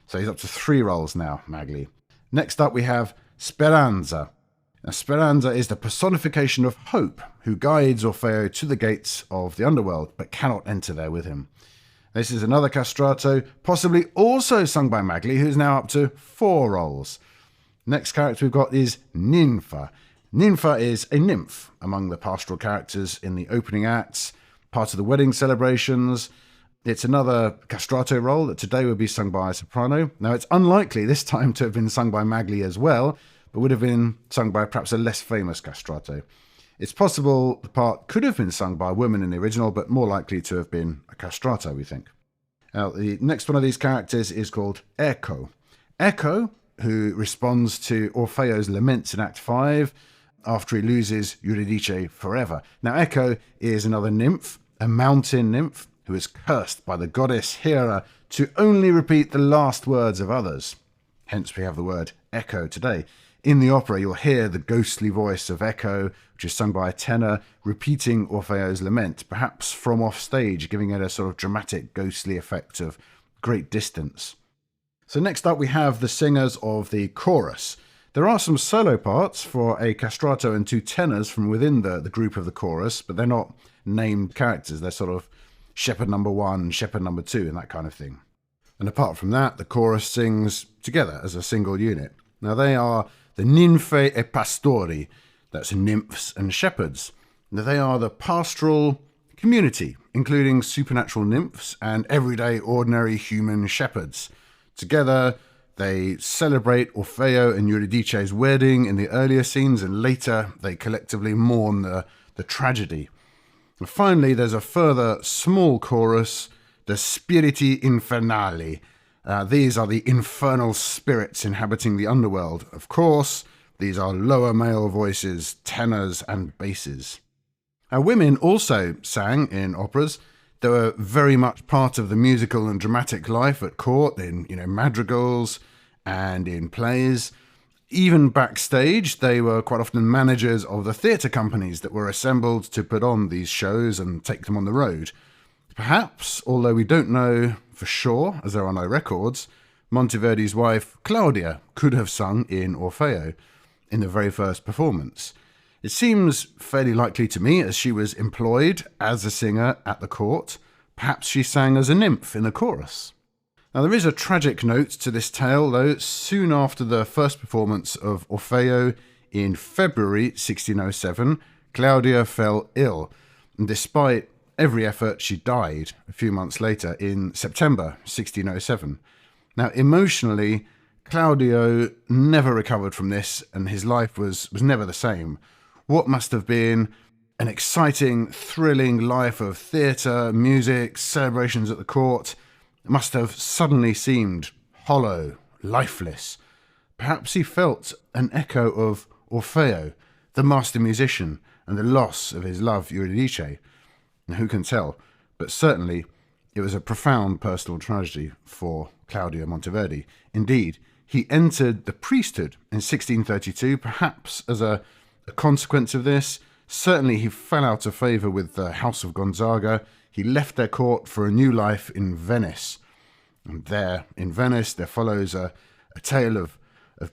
So he's up to 3 roles now, Magli. Next up we have Speranza. Now, Speranza is the personification of hope, who guides Orfeo to the gates of the underworld, but cannot enter there with him. This is another castrato, possibly also sung by Magli, who's now up to 4 roles. Next character we've got is Ninfa. Ninfa is a nymph among the pastoral characters in the opening acts, part of the wedding celebrations. It's another castrato role that today would be sung by a soprano. Now, it's unlikely this time to have been sung by Magli as well, but would have been sung by perhaps a less famous castrato. It's possible the part could have been sung by a woman in the original, but more likely to have been a castrato, we think. Now, the next one of these characters is called Echo. Echo, who responds to Orfeo's laments in Act 5 after he loses Eurydice forever. Now, Echo is another nymph, a mountain nymph, who is cursed by the goddess Hera to only repeat the last words of others. Hence we have the word echo today. In the opera, you'll hear the ghostly voice of Echo, which is sung by a tenor, repeating Orfeo's lament, perhaps from off stage, giving it a sort of dramatic ghostly effect of great distance. So next up we have the singers of the chorus. There are some solo parts for a castrato and 2 tenors from within the group of the chorus, but they're not named characters. They're sort of shepherd number 1, shepherd number 2, and that kind of thing. And apart from that, the chorus sings together as a single unit. Now they are the Ninfe e Pastori, that's nymphs and shepherds. Now they are the pastoral community, including supernatural nymphs and everyday ordinary human shepherds. Together, they celebrate Orfeo and Eurydice's wedding in the earlier scenes, and later they collectively mourn the tragedy. And finally, there's a further small chorus, the Spiriti Infernali. These are the infernal spirits inhabiting the underworld. Of course, these are lower male voices, tenors and basses. Now, women also sang in operas. They were very much part of the musical and dramatic life at court, in madrigals and in plays. Even backstage, they were quite often managers of the theatre companies that were assembled to put on these shows and take them on the road. Perhaps, although we don't know for sure, as there are no records, Monteverdi's wife, Claudia, could have sung in Orfeo in the very first performance. It seems fairly likely to me, as she was employed as a singer at the court. Perhaps she sang as a nymph in the chorus. Now, there is a tragic note to this tale, though. Soon after the first performance of Orfeo in February 1607, Claudia fell ill, and despite every effort, she died a few months later in September 1607. Now, emotionally, Claudio never recovered from this, and his life was never the same. What must have been an exciting, thrilling life of theatre, music, celebrations at the court must have suddenly seemed hollow, lifeless. Perhaps he felt an echo of Orfeo, the master musician, and the loss of his love Eurydice. And who can tell? But certainly it was a profound personal tragedy for Claudio Monteverdi. Indeed, he entered the priesthood in 1632, perhaps as a consequence of this. Certainly he fell out of favour with the House of Gonzaga. He left their court for a new life in Venice. And there, in Venice, there follows a tale of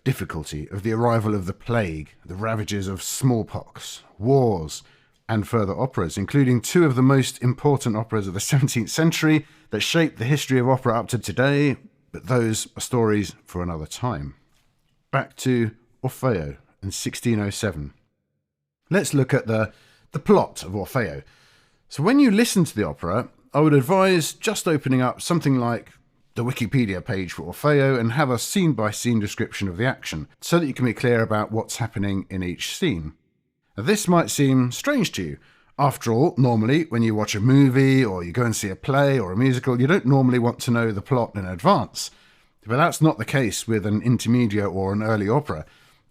difficulty, of the arrival of the plague, the ravages of smallpox, wars, and further operas, including 2 of the most important operas of the 17th century that shaped the history of opera up to today, but those are stories for another time. Back to Orfeo in 1607. Let's look at the plot of Orfeo. So when you listen to the opera, I would advise just opening up something like the Wikipedia page for Orfeo and have a scene-by-scene description of the action, so that you can be clear about what's happening in each scene. Now, this might seem strange to you. After all, normally, when you watch a movie or you go and see a play or a musical, you don't normally want to know the plot in advance. But that's not the case with an intermedio or an early opera.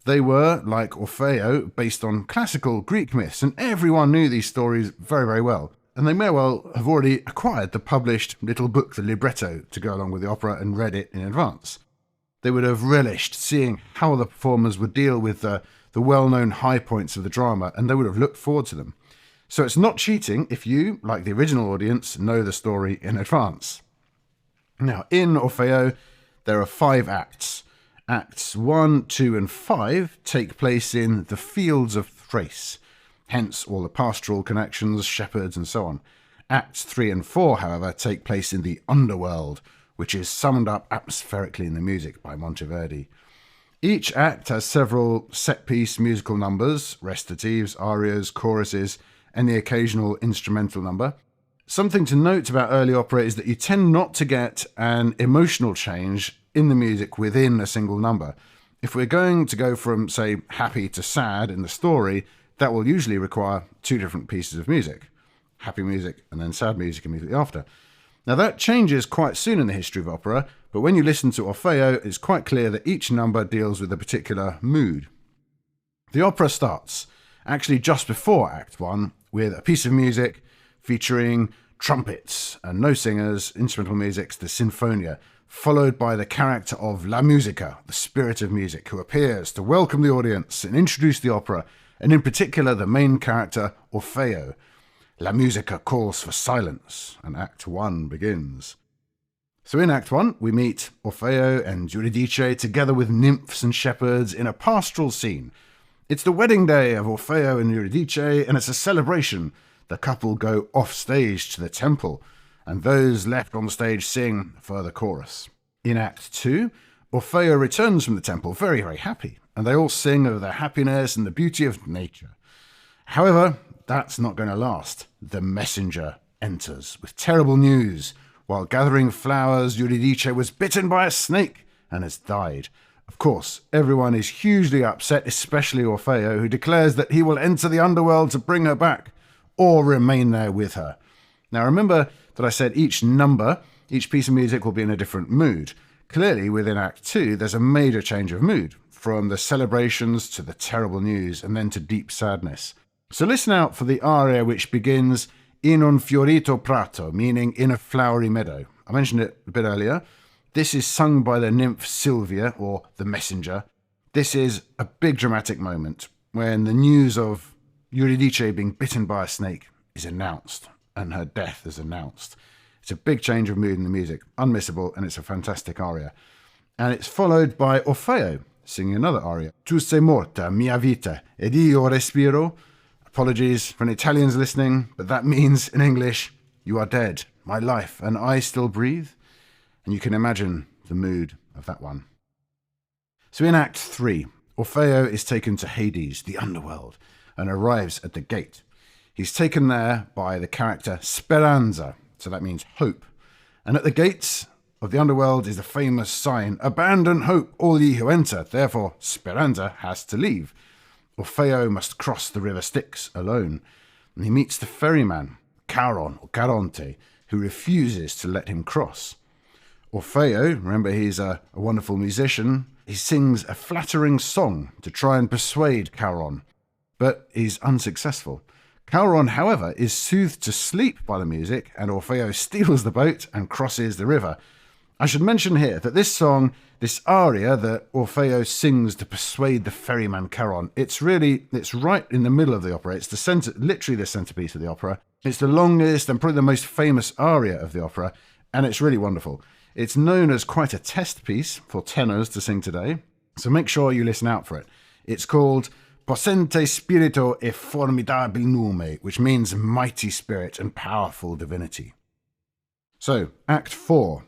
They were, like Orfeo, based on classical Greek myths, and everyone knew these stories very, very well. And they may well have already acquired the published little book, the libretto, to go along with the opera and read it in advance. They would have relished seeing how the performers would deal with the well-known high points of the drama, and they would have looked forward to them. So it's not cheating if you, like the original audience, know the story in advance. Now, in Orfeo, there are 5 acts. Acts 1, 2, and 5 take place in the fields of Thrace, hence all the pastoral connections, shepherds, and so on. Acts 3 and 4, however, take place in the underworld, which is summed up atmospherically in the music by Monteverdi. Each act has several set-piece musical numbers, recitatives, arias, choruses, and the occasional instrumental number. Something to note about early opera is that you tend not to get an emotional change in the music within a single number. If we're going to go from, say, happy to sad in the story, that will usually require 2 different pieces of music. Happy music and then sad music immediately after. Now that changes quite soon in the history of opera, but when you listen to Orfeo, it's quite clear that each number deals with a particular mood. The opera starts, actually just before Act 1, with a piece of music featuring trumpets and no singers, instrumental music, the sinfonia, followed by the character of La Musica, the spirit of music, who appears to welcome the audience and introduce the opera, and in particular the main character, Orfeo. La Musica calls for silence, and Act 1 begins. So in Act 1, we meet Orfeo and Eurydice together with nymphs and shepherds in a pastoral scene. It's the wedding day of Orfeo and Eurydice, and it's a celebration. The couple go off stage to the temple, and those left on the stage sing a further chorus. In Act 2, Orfeo returns from the temple very, very happy, and they all sing of their happiness and the beauty of nature. However, that's not going to last. The messenger enters with terrible news. While gathering flowers, Eurydice was bitten by a snake and has died. Of course, everyone is hugely upset, especially Orfeo, who declares that he will enter the underworld to bring her back, or remain there with her. Now remember that I said each number, each piece of music will be in a different mood. Clearly, within Act 2, there's a major change of mood, from the celebrations to the terrible news, and then to deep sadness. So listen out for the aria which begins in un fiorito prato, meaning in a flowery meadow. I mentioned it a bit earlier. This is sung by the nymph Sylvia, or the messenger. This is a big dramatic moment when the news of Eurydice being bitten by a snake is announced, and her death is announced. It's a big change of mood in the music, unmissable, and it's a fantastic aria. And it's followed by Orfeo singing another aria. Tu sei morta, mia vita, ed io respiro. Apologies for any Italians listening, but that means, in English, you are dead, my life, and I still breathe. And you can imagine the mood of that one. So in Act 3, Orfeo is taken to Hades, the underworld, and arrives at the gate. He's taken there by the character Speranza, so that means hope. And at the gates of the underworld is the famous sign, "Abandon hope, all ye who enter." Therefore, Speranza has to leave. Orfeo must cross the river Styx alone, and he meets the ferryman, Charon or Caronte, who refuses to let him cross. Orfeo, remember he's a wonderful musician, he sings a flattering song to try and persuade Charon, but he's unsuccessful. Charon, however, is soothed to sleep by the music, and Orfeo steals the boat and crosses the river. I should mention here that this song, this aria that Orfeo sings to persuade the ferryman Charon, it's right in the middle of the opera. It's literally the centerpiece of the opera. It's the longest and probably the most famous aria of the opera, and it's really wonderful. It's known as quite a test piece for tenors to sing today, so make sure you listen out for it. It's called Possente Spirito e Formidabil Nume, which means mighty spirit and powerful divinity. So, Act 4.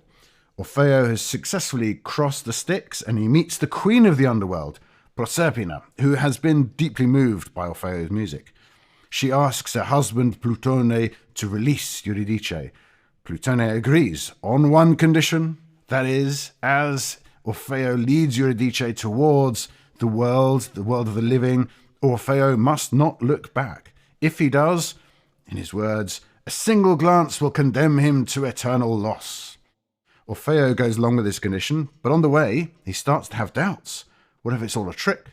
Orfeo has successfully crossed the Styx, and he meets the queen of the underworld, Proserpina, who has been deeply moved by Orfeo's music. She asks her husband Plutone to release Eurydice. Plutone agrees on one condition, that is, as Orfeo leads Eurydice towards the world of the living, Orfeo must not look back. If he does, in his words, a single glance will condemn him to eternal loss. Orfeo goes along with this condition, but on the way, he starts to have doubts. What if it's all a trick?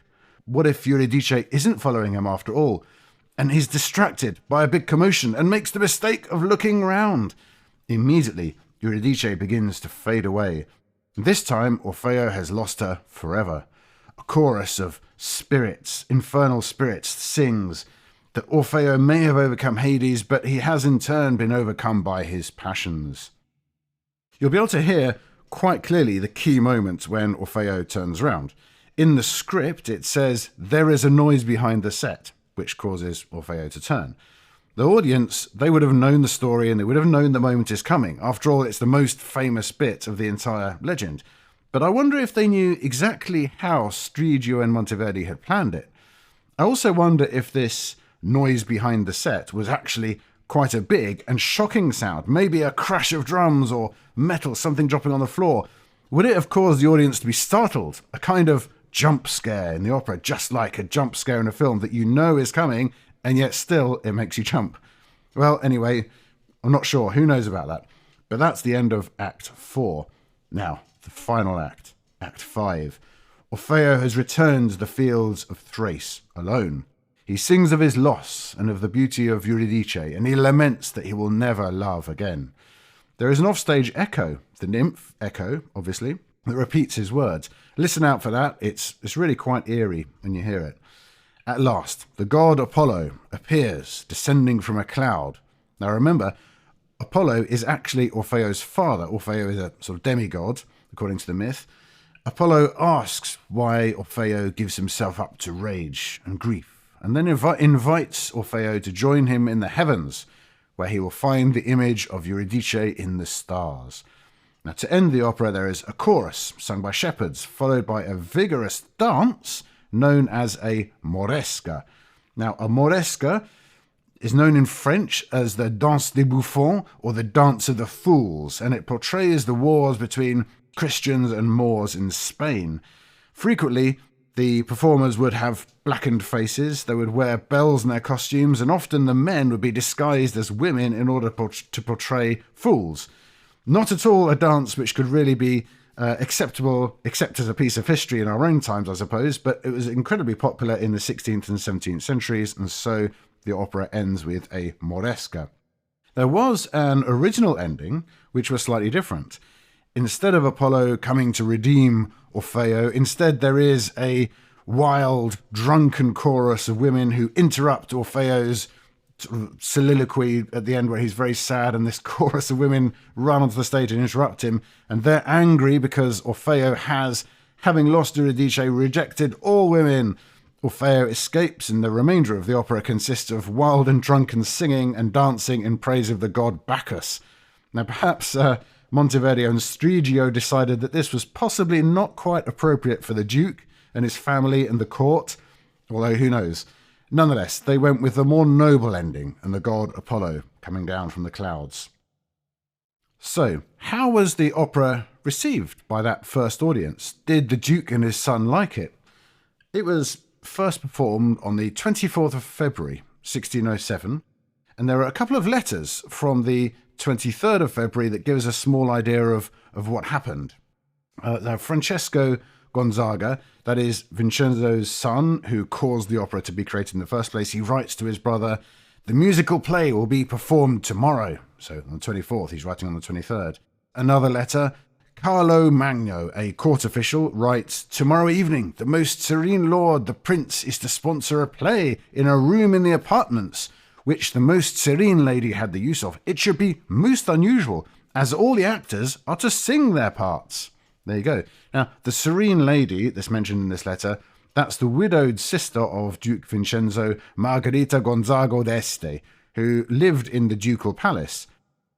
What if Eurydice isn't following him after all, and he's distracted by a big commotion and makes the mistake of looking round? Immediately, Eurydice begins to fade away. This time, Orfeo has lost her forever. A chorus of spirits, infernal spirits, sings that Orfeo may have overcome Hades, but he has in turn been overcome by his passions. You'll be able to hear quite clearly the key moments when Orfeo turns round. In the script, it says, "There is a noise behind the set," which causes Orfeo to turn. The audience, they would have known the story and they would have known the moment is coming. After all, it's the most famous bit of the entire legend. But I wonder if they knew exactly how Striggio and Monteverdi had planned it. I also wonder if this noise behind the set was actually quite a big and shocking sound. Maybe a crash of drums or metal, something dropping on the floor. Would it have caused the audience to be startled? A kind of jump scare in the opera, just like a jump scare in a film that you know is coming, and yet still it makes you jump. Well, anyway, I'm not sure. Who knows about that? But that's the end of Act 4. Now, the final act, Act 5. Orfeo has returned to the fields of Thrace alone. He sings of his loss and of the beauty of Eurydice, and he laments that he will never love again. There is an offstage echo, the nymph, Echo, obviously, that repeats his words. Listen out for that. It's really quite eerie when you hear it. At last, the god Apollo appears, descending from a cloud. Now remember, Apollo is actually Orfeo's father. Orfeo is a sort of demigod, according to the myth. Apollo asks why Orfeo gives himself up to rage and grief, and then invites Orfeo to join him in the heavens, where he will find the image of Eurydice in the stars. Now, to end the opera, there is a chorus sung by shepherds, followed by a vigorous dance known as a moresca. Now, a moresca is known in French as the Danse des Bouffons, or the Dance of the Fools, and it portrays the wars between Christians and Moors in Spain. Frequently, the performers would have blackened faces, they would wear bells in their costumes, and often the men would be disguised as women in order to portray fools. Not at all a dance which could really be acceptable, except as a piece of history in our own times, I suppose, but it was incredibly popular in the 16th and 17th centuries, and so the opera ends with a moresca. There was an original ending, which was slightly different. Instead of Apollo coming to redeem Orfeo, instead there is a wild, drunken chorus of women who interrupt Orfeo's soliloquy at the end, where he's very sad, and this chorus of women run onto the stage and interrupt him, and they're angry because Orfeo has, having lost Eurydice, rejected all women. Orfeo escapes, and the remainder of the opera consists of wild and drunken singing and dancing in praise of the god Bacchus. Now perhaps Monteverdi and Striggio decided that this was possibly not quite appropriate for the Duke and his family and the court, although who knows. Nonetheless, they went with the more noble ending and the god Apollo coming down from the clouds. So, how was the opera received by that first audience? Did the Duke and his son like it? It was first performed on the 24th of February, 1607, and there are a couple of letters from the 23rd of February that give us a small idea of what happened. Francesco Gonzaga, that is Vincenzo's son, who caused the opera to be created in the first place, he writes to his brother, "The musical play will be performed tomorrow." So on the 24th, he's writing on the 23rd. Another letter, Carlo Magno, a court official, writes, "Tomorrow evening, the most serene lord, the prince, is to sponsor a play in a room in the apartments, which the most serene lady had the use of. It should be most unusual, as all the actors are to sing their parts." There you go. Now, the serene lady that's mentioned in this letter, that's the widowed sister of Duke Vincenzo, Margherita Gonzaga d'Este, who lived in the ducal palace.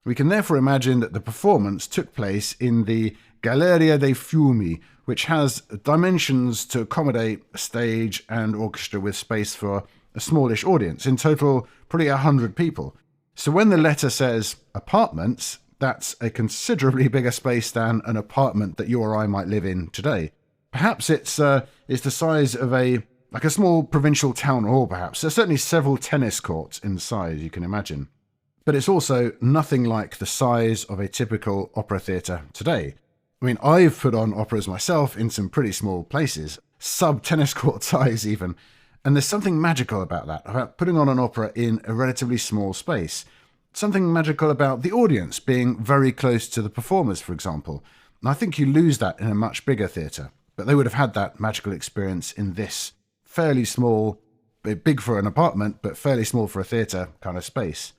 We can therefore imagine that the performance took place in the Galleria dei Fiumi, which has dimensions to accommodate a stage and orchestra with space for a smallish audience, in total probably 100 people. So when the letter says apartments, that's a considerably bigger space than an apartment that you or I might live in today. Perhaps it's the size of a small provincial town hall, perhaps. There's certainly several tennis courts in size, you can imagine. But it's also nothing like the size of a typical opera theatre today. I mean, I've put on operas myself in some pretty small places. sub-tennis court size even. And there's something magical about that, about putting on an opera in a relatively small space. Something magical about the audience being very close to the performers, for example. And I think you lose that in a much bigger theatre. But they would have had that magical experience in this fairly small, big for an apartment, but fairly small for a theatre kind of space.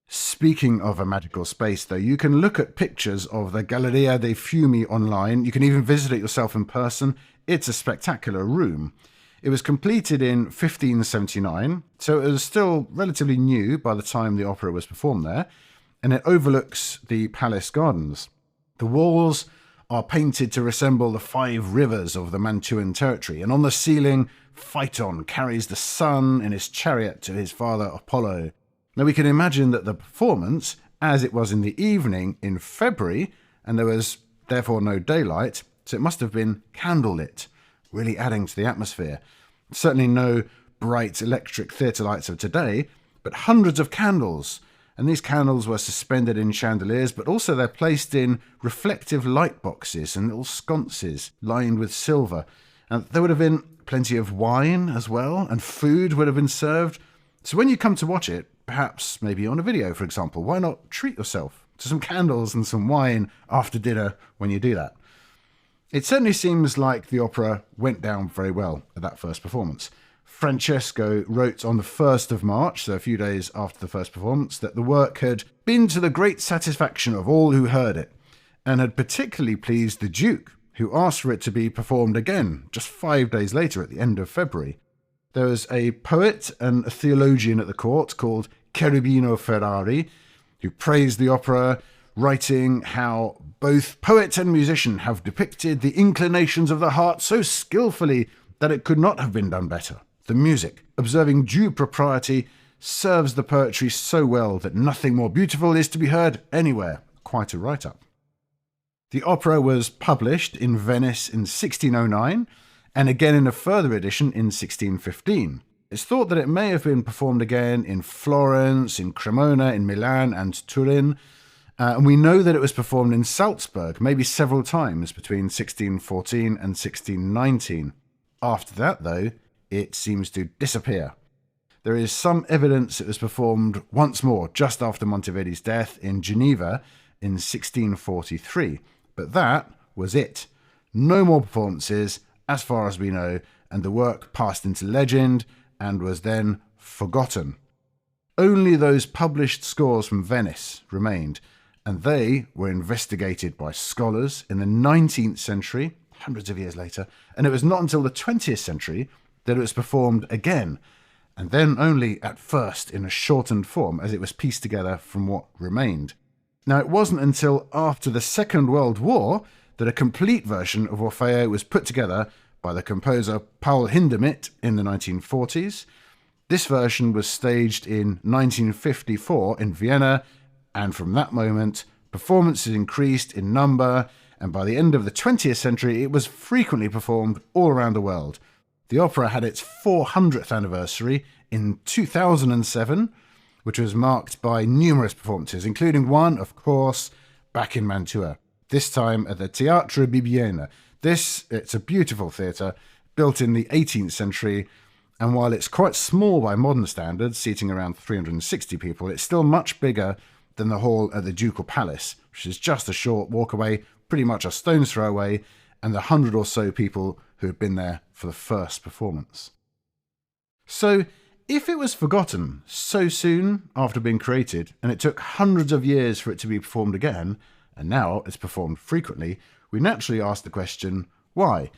Speaking of a magical space, though, you can look at pictures of the Galleria dei Fiumi online. You can even visit it yourself in person. It's a spectacular room. It was completed in 1579, so it was still relatively new by the time the opera was performed there, and it overlooks the palace gardens. The walls are painted to resemble the 5 rivers of the Mantuan territory, and on the ceiling, Phaeton carries the sun in his chariot to his father Apollo. Now we can imagine that the performance, as it was in the evening in February, and there was therefore no daylight, so it must have been candlelit, really adding to the atmosphere. Certainly no bright electric theatre lights of today, but hundreds of candles. And these candles were suspended in chandeliers, but also they're placed in reflective light boxes and little sconces lined with silver. And there would have been plenty of wine as well, and food would have been served. So when you come to watch it, perhaps maybe on a video, for example, why not treat yourself to some candles and some wine after dinner when you do that? It certainly seems like the opera went down very well at that first performance. Francesco wrote on the 1st of March, so a few days after the first performance, that the work had been to the great satisfaction of all who heard it, and had particularly pleased the Duke, who asked for it to be performed again just 5 days later at the end of February. There was a poet and a theologian at the court called Cherubino Ferrari, who praised the opera, writing how both poet and musician have depicted the inclinations of the heart so skillfully that it could not have been done better. The music, observing due propriety, serves the poetry so well that nothing more beautiful is to be heard anywhere. Quite a write-up. The opera was published in Venice in 1609, and again in a further edition in 1615. It's thought that it may have been performed again in Florence, in Cremona, in Milan and Turin, and we know that it was performed in Salzburg maybe several times between 1614 and 1619. After that, though, it seems to disappear. There is some evidence it was performed once more just after Monteverdi's death in Geneva in 1643, but that was it. No more performances, as far as we know, and the work passed into legend and was then forgotten. Only those published scores from Venice remained, and they were investigated by scholars in the 19th century, hundreds of years later, and it was not until the 20th century that it was performed again, and then only at first in a shortened form as it was pieced together from what remained. Now, it wasn't until after the Second World War that a complete version of Orfeo was put together by the composer Paul Hindemith in the 1940s. This version was staged in 1954 in Vienna, and from that moment, performances increased in number, and by the end of the 20th century, it was frequently performed all around the world. The opera had its 400th anniversary in 2007, which was marked by numerous performances, including one, of course, back in Mantua, this time at the Teatro Bibbiena. It's a beautiful theatre, built in the 18th century, and while it's quite small by modern standards, seating around 360 people, it's still much bigger than the hall at the Ducal Palace, which is just a short walk away, pretty much a stone's throw away, and the 100 or so people who had been there for the first performance. So, if it was forgotten so soon after being created, and it took hundreds of years for it to be performed again, and now it's performed frequently, we naturally ask the question, why?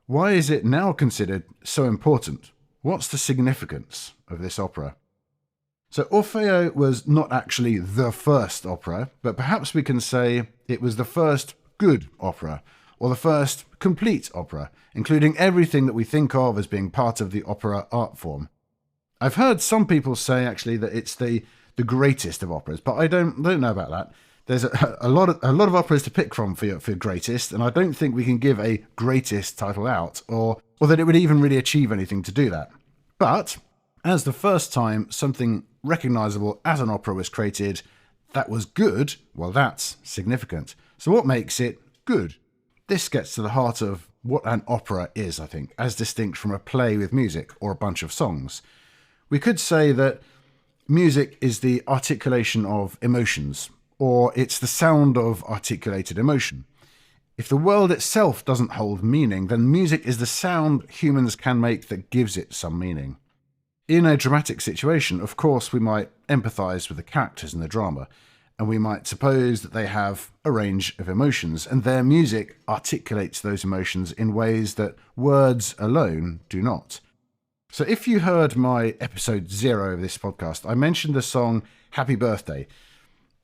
Why is it now considered so important? What's the significance of this opera? So Orfeo was not actually the first opera, but perhaps we can say it was the first good opera, or the first complete opera, including everything that we think of as being part of the opera art form. I've heard some people say actually that it's the greatest of operas, but I don't know about that. There's a lot of operas to pick from for greatest, and I don't think we can give a greatest title out, or that it would even really achieve anything to do that. But as the first time something recognisable as an opera was created that was good, well, that's significant. So what makes it good? This gets to the heart of what an opera is, I think, as distinct from a play with music or a bunch of songs. We could say that music is the articulation of emotions, or it's the sound of articulated emotion. If the world itself doesn't hold meaning, then music is the sound humans can make that gives it some meaning. In a dramatic situation, of course, we might empathise with the characters in the drama, and we might suppose that they have a range of emotions, and their music articulates those emotions in ways that words alone do not. So if you heard my episode 0 of this podcast, I mentioned the song Happy Birthday.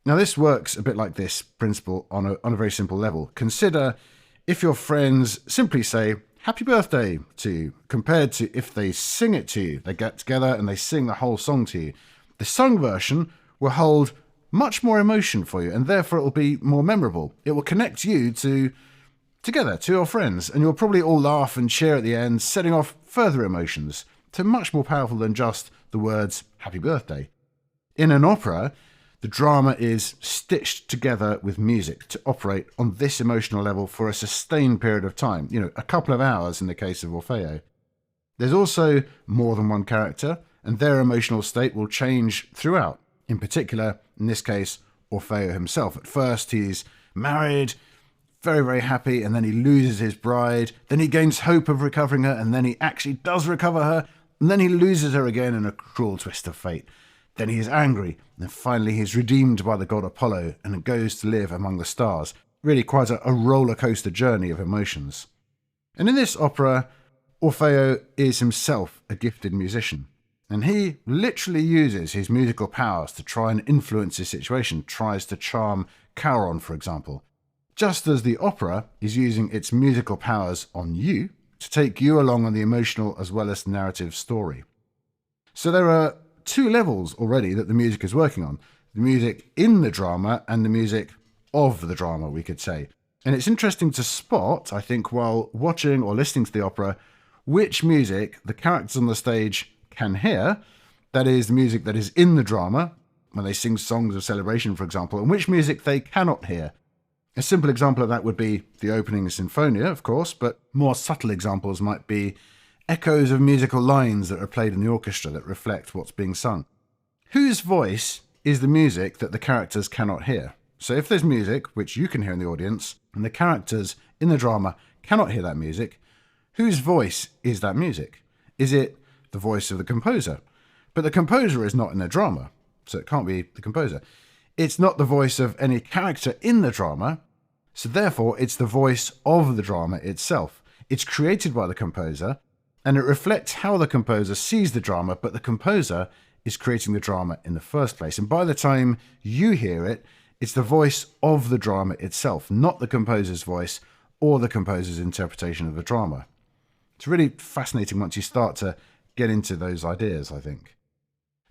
Now this works a bit like this principle on a very simple level. Consider if your friends simply say Happy Birthday to you, compared to if they sing it to you. They get together and they sing the whole song to you. The sung version will hold much more emotion for you, and therefore it will be more memorable. It will connect you together to your friends, and you'll probably all laugh and cheer at the end, setting off further emotions to much more powerful than just the words Happy Birthday. In an opera, the drama is stitched together with music to operate on this emotional level for a sustained period of time, a couple of hours in the case of Orfeo. There's also more than one character, and their emotional state will change throughout. In particular, in this case, Orfeo himself. At first, he's married, very, very happy, and then he loses his bride. Then he gains hope of recovering her, and then he actually does recover her, and then he loses her again in a cruel twist of fate. Then he is angry, and finally he's redeemed by the god Apollo and goes to live among the stars. Really quite a roller coaster journey of emotions. And in this opera, Orfeo is himself a gifted musician. And he literally uses his musical powers to try and influence his situation, tries to charm Charon, for example. Just as the opera is using its musical powers on you to take you along on the emotional as well as narrative story. So there are 2 levels already that the music is working on. The music in the drama and the music of the drama, we could say. And it's interesting to spot, I think, while watching or listening to the opera, which music the characters on the stage can hear, that is, the music that is in the drama, when they sing songs of celebration, for example, and which music they cannot hear. A simple example of that would be the opening Sinfonia, of course, but more subtle examples might be echoes of musical lines that are played in the orchestra that reflect what's being sung. Whose voice is the music that the characters cannot hear? So if there's music, which you can hear in the audience, and the characters in the drama cannot hear that music, whose voice is that music? Is it the voice of the composer? But the composer is not in the drama, so it can't be the composer. It's not the voice of any character in the drama, so therefore it's the voice of the drama itself. It's created by the composer, and it reflects how the composer sees the drama, but the composer is creating the drama in the first place. And by the time you hear it, it's the voice of the drama itself, not the composer's voice or the composer's interpretation of the drama. It's really fascinating once you start to get into those ideas, I think.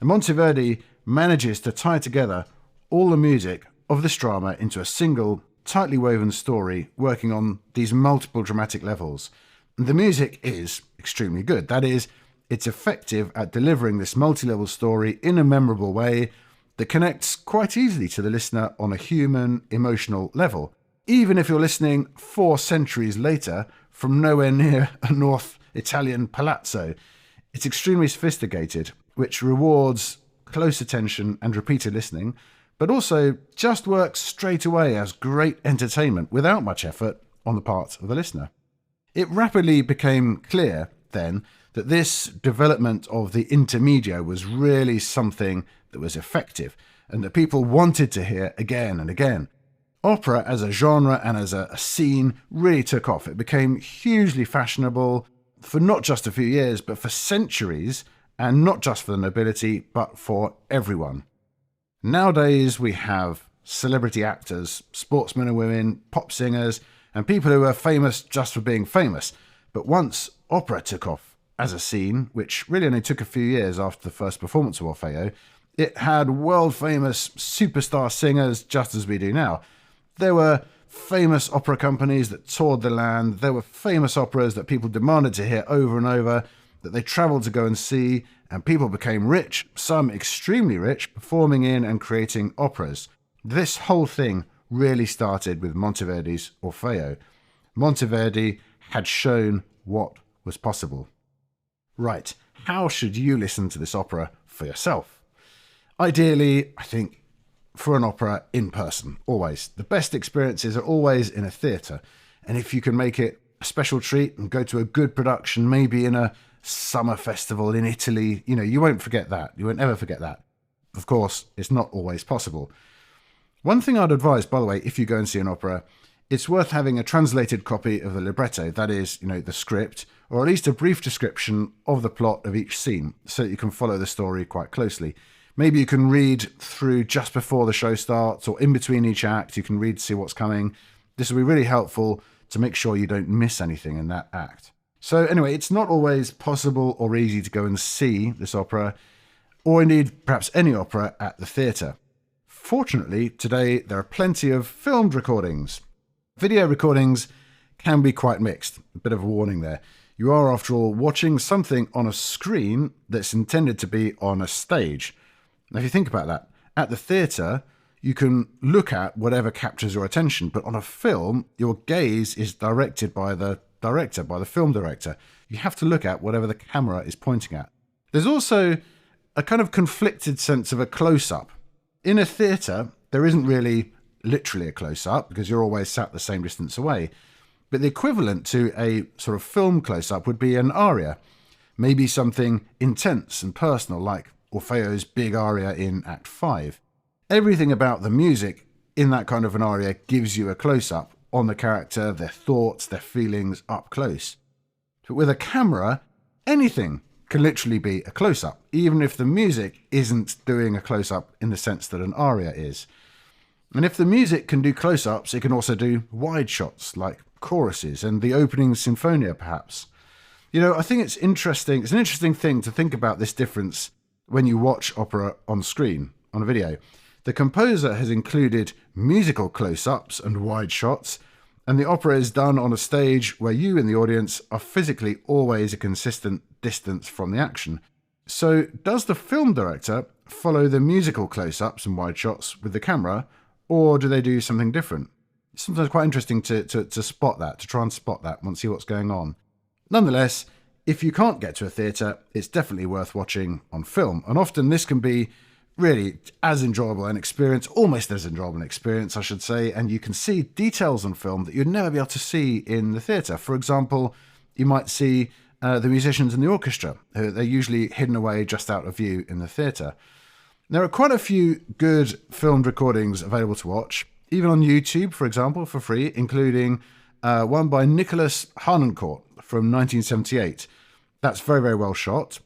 And Monteverdi manages to tie together all the music of this drama into a single, tightly woven story working on these multiple dramatic levels. And the music is extremely good. That is, it's effective at delivering this multi-level story in a memorable way that connects quite easily to the listener on a human, emotional level, even if you're listening 4 centuries later from nowhere near a North Italian palazzo. It's extremely sophisticated, which rewards close attention and repeated listening, but also just works straight away as great entertainment without much effort on the part of the listener. It rapidly became clear, then, that this development of the intermedio was really something that was effective and that people wanted to hear again and again. Opera as a genre and as a scene really took off. It became hugely fashionable for not just a few years, but for centuries, and not just for the nobility, but for everyone. Nowadays, we have celebrity actors, sportsmen and women, pop singers, and people who are famous just for being famous. But once opera took off as a scene, which really only took a few years after the first performance of Orfeo, it had world-famous superstar singers just as we do now. There were famous opera companies that toured the land. There were famous operas that people demanded to hear over and over, that they travelled to go and see, and people became rich, some extremely rich, performing in and creating operas. This whole thing really started with Monteverdi's Orfeo. Monteverdi had shown what was possible. Right, how should you listen to this opera for yourself? Ideally, I think, for an opera in person, always. The best experiences are always in a theatre, and if you can make it a special treat and go to a good production, maybe in a summer festival in Italy, you won't forget that. You won't ever forget that. Of course, it's not always possible. One thing I'd advise, by the way, if you go and see an opera, it's worth having a translated copy of the libretto, that is, the script, or at least a brief description of the plot of each scene, so that you can follow the story quite closely. Maybe you can read through just before the show starts, or in between each act, you can read to see what's coming. This will be really helpful to make sure you don't miss anything in that act. So anyway, it's not always possible or easy to go and see this opera, or indeed perhaps any opera at the theatre. Fortunately, today there are plenty of filmed recordings. Video recordings can be quite mixed. A bit of a warning there. You are, after all, watching something on a screen that's intended to be on a stage. Now, if you think about that, at the theatre, you can look at whatever captures your attention, but on a film, your gaze is directed by the director, by the film director. You have to look at whatever the camera is pointing at. There's also a kind of conflicted sense of a close-up. In a theatre, there isn't really literally a close-up because you're always sat the same distance away. But the equivalent to a sort of film close-up would be an aria. Maybe something intense and personal, like Orfeo's big aria in Act 5. Everything about the music in that kind of an aria gives you a close-up on the character, their thoughts, their feelings up close. But with a camera, anything can literally be a close-up, even if the music isn't doing a close-up in the sense that an aria is. And if the music can do close-ups, it can also do wide shots, like choruses and the opening sinfonia, perhaps. I think it's interesting. It's an interesting thing to think about this difference when you watch opera on screen, on a video. The composer has included musical close-ups and wide shots, and the opera is done on a stage where you in the audience are physically always a consistent distance from the action. So does the film director follow the musical close-ups and wide shots with the camera, or do they do something different? It's sometimes quite interesting to spot that, to try and spot that and see what's going on. Nonetheless, if you can't get to a theatre, it's definitely worth watching on film, and often this can be really as enjoyable an experience, almost as enjoyable an experience, I should say, and you can see details on film that you'd never be able to see in the theatre. For example, you might see the musicians in the orchestra. They're usually hidden away just out of view in the theatre. There are quite a few good filmed recordings available to watch, even on YouTube, for example, for free, including one by Nicholas Harnoncourt from 1978. That's very, very well shot.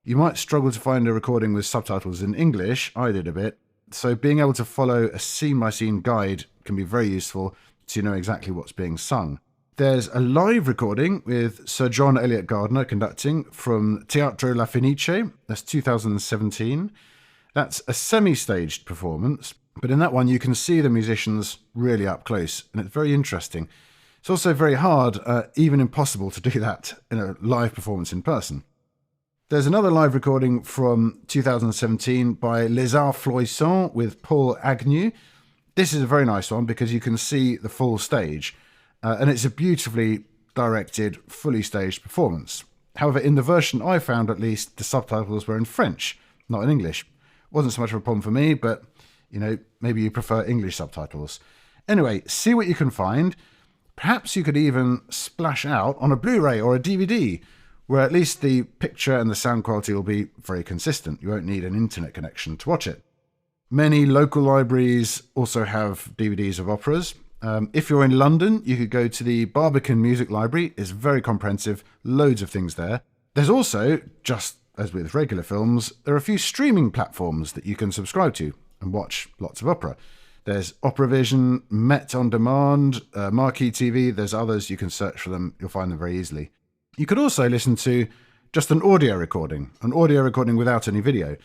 You might struggle to find a recording with subtitles in English. I did a bit. So being able to follow a scene-by-scene guide can be very useful to know exactly what's being sung. There's a live recording with Sir John Eliot Gardner conducting from Teatro La Fenice. That's 2017. That's a semi-staged performance, but in that one you can see the musicians really up close, and it's very interesting. It's also very hard, even impossible, to do that in a live performance in person. There's another live recording from 2017 by Les Arts Florissants with Paul Agnew. This is a very nice one because you can see the full stage, and it's a beautifully directed, fully staged performance. However, in the version I found, at least, the subtitles were in French, not in English. Wasn't so much of a problem for me, but, maybe you prefer English subtitles. Anyway, see what you can find. Perhaps you could even splash out on a Blu-ray or a DVD, where at least the picture and the sound quality will be very consistent. You won't need an internet connection to watch it. Many local libraries also have DVDs of operas. If you're in London, you could go to the Barbican Music Library. It's very comprehensive, loads of things there. There's also, just as with regular films, there are a few streaming platforms that you can subscribe to and watch lots of opera. There's Operavision, Met On Demand, Marquee TV. There's others. You can search for them. You'll find them very easily. You could also listen to just an audio recording without any video.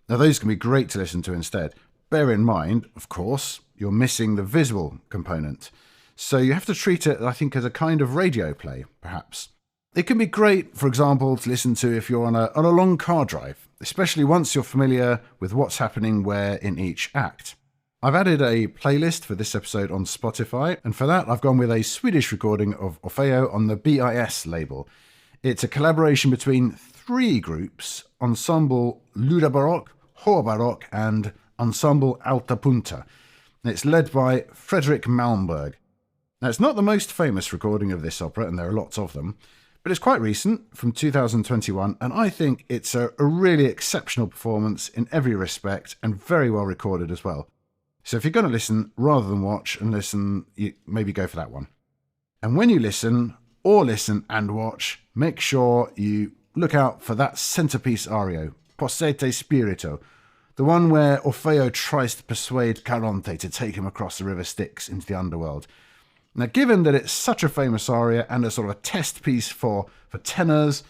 Now, those can be great to listen to instead. Bear in mind, of course, you're missing the visual component. So you have to treat it, I think, as a kind of radio play, perhaps. It can be great, for example, to listen to if you're on a long car drive, especially once you're familiar with what's happening where in each act. I've added a playlist for this episode on Spotify, and for that I've gone with a Swedish recording of Orfeo on the BIS label. It's a collaboration between three groups: Ensemble Luda Baroque, Hoa Baroque, and Ensemble Alta Punta. And it's led by Fredrik Malmberg. Now, it's not the most famous recording of this opera, and there are lots of them, but it's quite recent, from 2021, and I think it's a really exceptional performance in every respect, and very well recorded as well. So if you're going to listen, rather than watch and listen, you maybe go for that one. And when you listen, or listen and watch, make sure you look out for that centerpiece ario, Possete Spirito, the one where Orfeo tries to persuade Caronte to take him across the River Styx into the underworld. Now, given that it's such a famous aria and a sort of a test piece for tenors,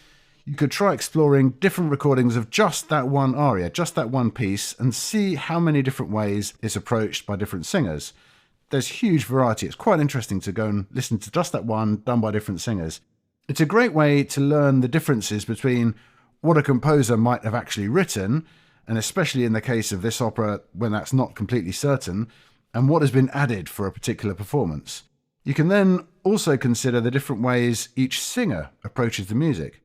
you could try exploring different recordings of just that one aria, just that one piece, and see how many different ways it's approached by different singers. There's huge variety. It's quite interesting to go and listen to just that one done by different singers. It's a great way to learn the differences between what a composer might have actually written, and especially in the case of this opera when that's not completely certain, and what has been added for a particular performance. You can then also consider the different ways each singer approaches the music.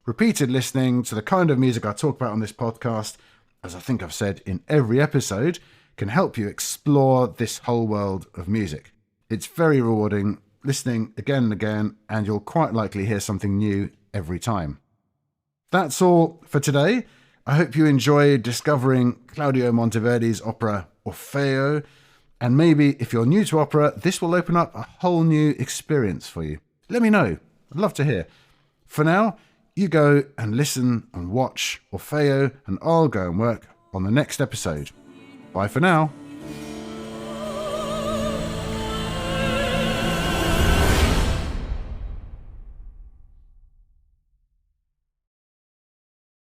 Repeated listening to the kind of music I talk about on this podcast, as I think I've said in every episode, can help you explore this whole world of music. It's very rewarding, listening again and again, and you'll quite likely hear something new every time. That's all for today. I hope you enjoyed discovering Claudio Monteverdi's opera Orfeo, and maybe if you're new to opera, this will open up a whole new experience for you. Let me know. I'd love to hear. For now, you go and listen and watch Orfeo, and I'll go and work on the next episode. Bye for now.